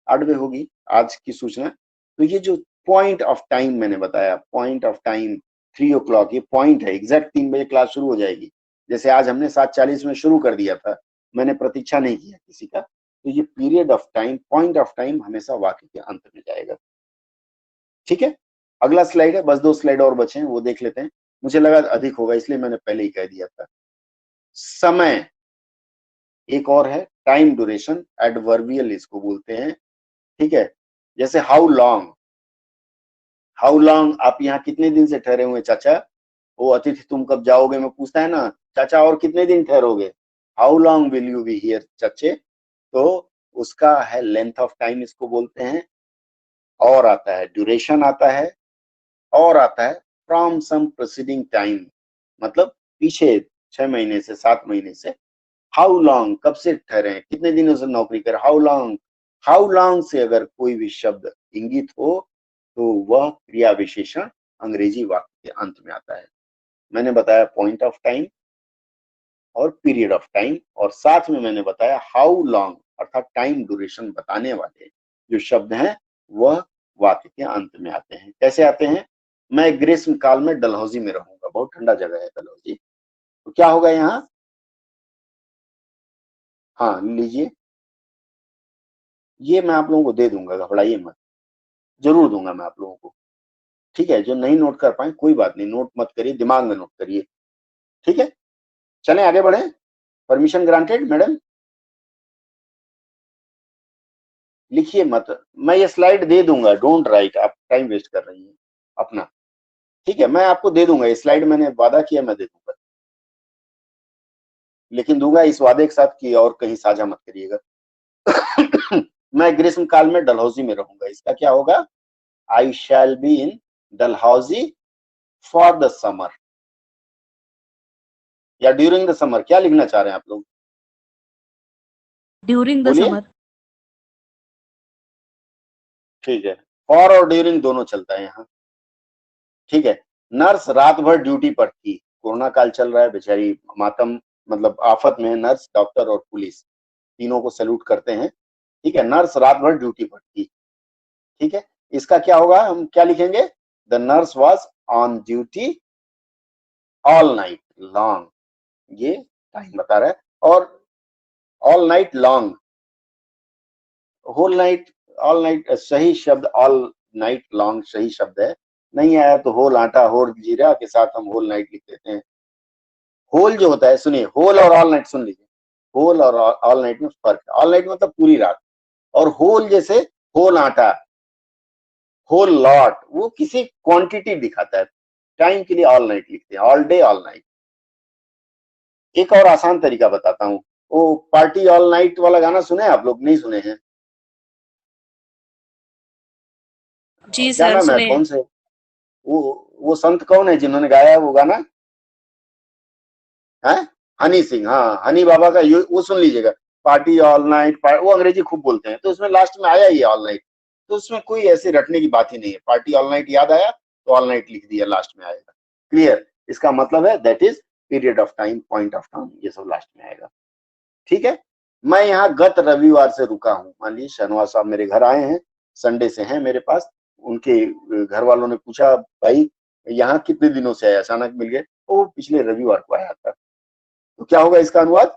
8 बजे होगी, आज की सूचना। तो ये जो पॉइंट ऑफ टाइम मैंने बताया, पॉइंट ऑफ टाइम 3 o'clock, ये पॉइंट है, एग्जैक्ट 3 बजे क्लास शुरू हो जाएगी। जैसे आज हमने 7:40 में शुरू कर दिया था, मैंने प्रतीक्षा नहीं किया किसी का, तो ये period of time, point of time हमेशा वाक्य के अंत में जाएगा। ठीक है, अगला स्लाइड है, बस 2 स्लाइड और बचे हैं, वो देख लेते हैं। मुझे लगा अधिक होगा इसलिए मैंने पहले ही कह दिया था। समय एक और है, टाइम ड्यूरेशन, एडवर्बियल इसको बोलते हैं। ठीक है, जैसे हाउ लॉन्ग, हाउ लॉन्ग, आप यहाँ कितने दिन से ठहरे हुए चाचा? वो अतिथि तुम कब जाओगे में पूछता है ना, चाचा और कितने दिन ठहरोगे? How long will you be here चचे? तो उसका है लेंथ ऑफ टाइम इसको बोलते हैं। और आता है ड्यूरेशन आता है, और आता है फ्रॉम सम प्रीसीडिंग टाइम, मतलब पीछे 6 महीने से 7 महीने से। हाउ लॉन्ग, कब से ठहरे हैं, कितने दिनों से नौकरी कर, हाउ लॉन्ग। हाउ लॉन्ग से अगर कोई भी शब्द इंगित हो तो वह क्रिया विशेषण अंग्रेजी वाक्य के अंत में आता है। मैंने बताया पॉइंट ऑफ टाइम और पीरियड ऑफ टाइम, और साथ में मैंने बताया हाउ लॉन्ग, अर्थात टाइम ड्यूरेशन बताने वाले जो शब्द हैं वह वाक्य के अंत में आते हैं। कैसे आते हैं? मैं ग्रीष्म काल में डलहौजी में रहूंगा, बहुत ठंडा जगह है डलहौजी, तो क्या होगा यहाँ? हाँ लीजिए, ये मैं आप लोगों को दे दूंगा, घबराइए मत, जरूर दूंगा मैं आप लोगों को। ठीक है, जो नहीं नोट कर पाए कोई बात नहीं, नोट मत करिए, दिमाग में नोट करिए। ठीक है, चलें आगे बढ़े। परमिशन ग्रांटेड मैडम, लिखिए मत, मैं ये स्लाइड दे दूंगा, डोंट राइट, आप टाइम वेस्ट कर रही हैं अपना। ठीक है, मैं आपको दे दूंगा ये स्लाइड, मैंने वादा किया मैं दे दूंगा, लेकिन दूंगा इस वादे के साथ कि और कहीं साझा मत करिएगा। मैं ग्रीष्म काल में डलहौजी में रहूंगा, इसका क्या होगा? I shall be in Dalhousie for the summer, या ड्यूरिंग द समर, क्या लिखना चाह रहे हैं आप लोग? ड्यूरिंग द बोलिए। समर। ठीक है, फॉर और ड्यूरिंग दोनों चलता है यहाँ। ठीक है, नर्स रात भर ड्यूटी पर थी, कोरोना काल चल रहा है, बेचारी मातम मतलब आफत में है, नर्स डॉक्टर और पुलिस तीनों को सैल्यूट करते हैं। ठीक है, नर्स रात भर ड्यूटी पर थी। ठीक है, इसका क्या होगा, हम क्या लिखेंगे? The nurse was on duty all night long, ये टाइम बता रहा है, और all night long, whole night, all night सही शब्द, ऑल नाइट लॉन्ग सही शब्द है, नहीं आया तो होल आटा होल जीरा के साथ हम होल नाइट लिख देते हैं। होल जो होता है, सुनिए, होल और ऑल नाइट सुन लीजिए, होल और ऑल नाइट में फर्क है। ऑल नाइट मतलब पूरी रात, और होल जैसे होल आटा, होल लॉट, वो किसी क्वांटिटी दिखाता है। टाइम के लिए ऑल नाइट लिखते हैं, ऑल डे ऑल नाइट। एक और आसान तरीका बताता हूँ, वो पार्टी ऑल नाइट वाला गाना सुने आप लोग? नहीं सुने हैं? जी क्या सर नाम है, सुने। कौन से, वो संत कौन है जिन्होंने गाया है वो गाना? है हनी सिंह, हाँ हनी बाबा का, वो सुन लीजिएगा, पार्टी ऑल नाइट। वो अंग्रेजी खूब बोलते हैं, तो उसमें लास्ट में आया ही ऑल नाइट, तो उसमें कोई ऐसे रटने की बात ही नहीं है। पार्टी ऑल नाइट याद आया तो ऑल नाइट लिख दिया, लास्ट में आएगा। क्लियर? इसका मतलब है that is period of time, point of time, ये सब लास्ट में आएगा। ठीक है, मैं यहाँ गत रविवार से रुका हूँ। मान लीजिए शनिवार साहब मेरे घर आए हैं, संडे से हैं मेरे पास, उनके घर वालों ने पूछा भाई यहाँ कितने दिनों से आए, अचानक मिल गए, वो पिछले रविवार को आया था। तो क्या होगा इसका अनुवाद?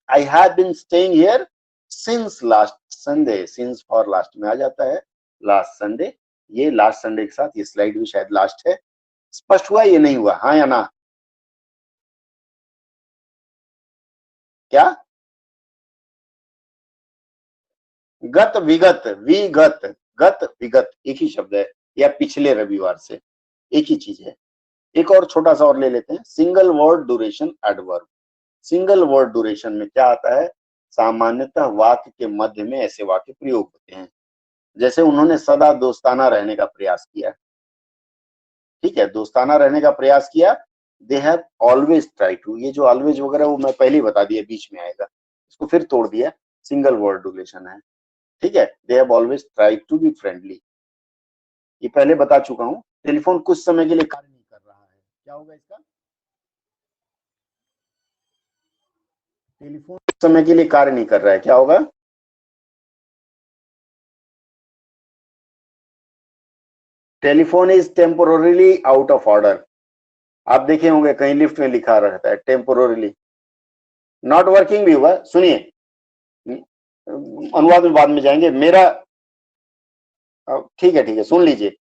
I have been staying here since last Sunday, since for last में आ जाता है, लास्ट संडे। ये लास्ट संडे के साथ ये स्लाइड भी शायद लास्ट है। स्पष्ट हुआ ये नहीं हुआ, हाँ या ना? क्या? गत विगत, विगत, गत विगत एक ही शब्द है, या पिछले रविवार से, एक ही चीज है। एक और छोटा सा और ले लेते हैं, single word duration adverb. Single word duration में क्या आता है? सामान्यतः वाक्य के मध्य में ऐसे वाक्य प्रयोग होते हैं, जैसे उन्होंने सदा दोस्ताना रहने का प्रयास किया। ठीक है, दोस्ताना रहने का प्रयास किया, they have always try to, ये जो ऑलवेज वगैरह वो मैं पहले ही बता दिया, बीच में आएगा, इसको फिर तोड़ दिया, सिंगल वर्ड ड्यूरेशन है। ठीक है, they have always try to be friendly, ये पहले बता चुका हूं। टेलीफोन कुछ समय के लिए कार्य नहीं कर रहा है, क्या होगा इसका? टेलीफोन कुछ समय के लिए कार्य नहीं कर रहा है, क्या होगा? Telephone is temporarily out of order. आप देखे होंगे कहीं लिफ्ट में लिखा रहता है टेम्पोररीली। नॉट वर्किंग भी हुआ, सुनिए, अनुवाद में बाद में जाएंगे। मेरा ठीक है सुन लीजिए,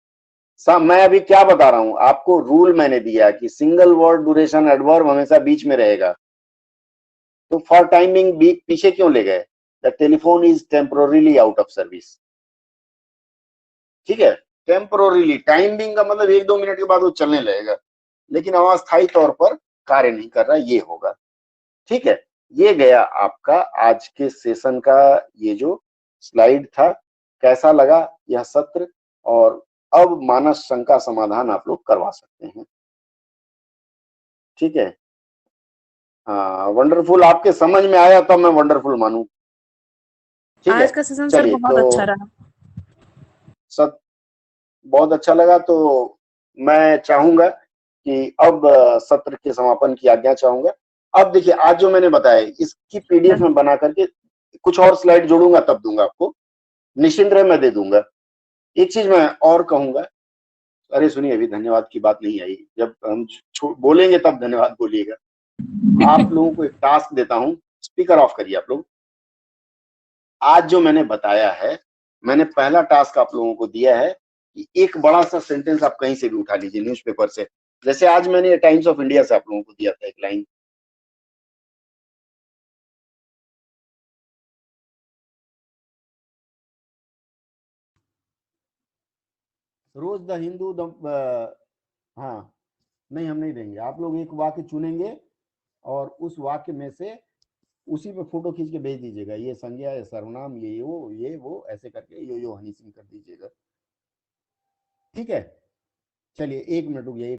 मैं अभी क्या बता रहा हूं आपको, रूल मैंने दिया कि सिंगल वर्ड ड्यूरेशन एडवर्ब हमेशा बीच में रहेगा। तो फॉर टाइमिंग बी पीछे क्यों ले गए? The telephone is temporarily out of service. ठीक है, टेम्पोररीली, टाइमिंग का मतलब 1-2 मिनट के बाद वो चलने लगेगा, लेकिन अस्थायी तौर पर कार्य नहीं कर रहा, ये होगा। ठीक है, ये गया आपका आज के सेशन का ये जो स्लाइड था। कैसा लगा यह सत्र? और अब मानस शंका समाधान आप लोग करवा सकते हैं। ठीक है, हाँ वंडरफुल, आपके समझ में आया तब मैं वंडरफुल मानूं। ठीक है, आज का सेशन सर चलिए, बहुत तो अच्छा रहा। सब बहुत अच्छा लगा। तो मैं चाहूंगा कि अब सत्र के समापन की आज्ञा चाहूंगा। अब देखिए, आज जो मैंने बताया इसकी पीडीएफ में बना करके कुछ और स्लाइड जोड़ूंगा तब दूंगा आपको, निश्चिंत रहे, मैं दे दूंगा। एक चीज मैं और कहूंगा, अरे सुनिए, अभी धन्यवाद की बात नहीं आई, जब हम बोलेंगे तब धन्यवाद बोलिएगा। आप लोगों को एक टास्क देता हूं, स्पीकर ऑफ करिए आप लोग। आज जो मैंने बताया है, मैंने पहला टास्क आप लोगों को दिया है कि एक बड़ा सा सेंटेंस आप कहीं से भी उठा लीजिए न्यूज़पेपर से। जैसे आज मैंने टाइम्स ऑफ इंडिया से आप लोगों को दिया था एक लाइन। रोज द हिंदू हाँ, नहीं हम नहीं देंगे। आप लोग एक वाक्य चुनेंगे और उस वाक्य में से उसी पे फोटो खींच के भेज दीजिएगा। ये संज्ञा, ये सर्वनाम, ये वो ऐसे करके यो हनी सिंह कर दीजिएगा। ठीक है, चलिए 1 मिनट रुक जाइए।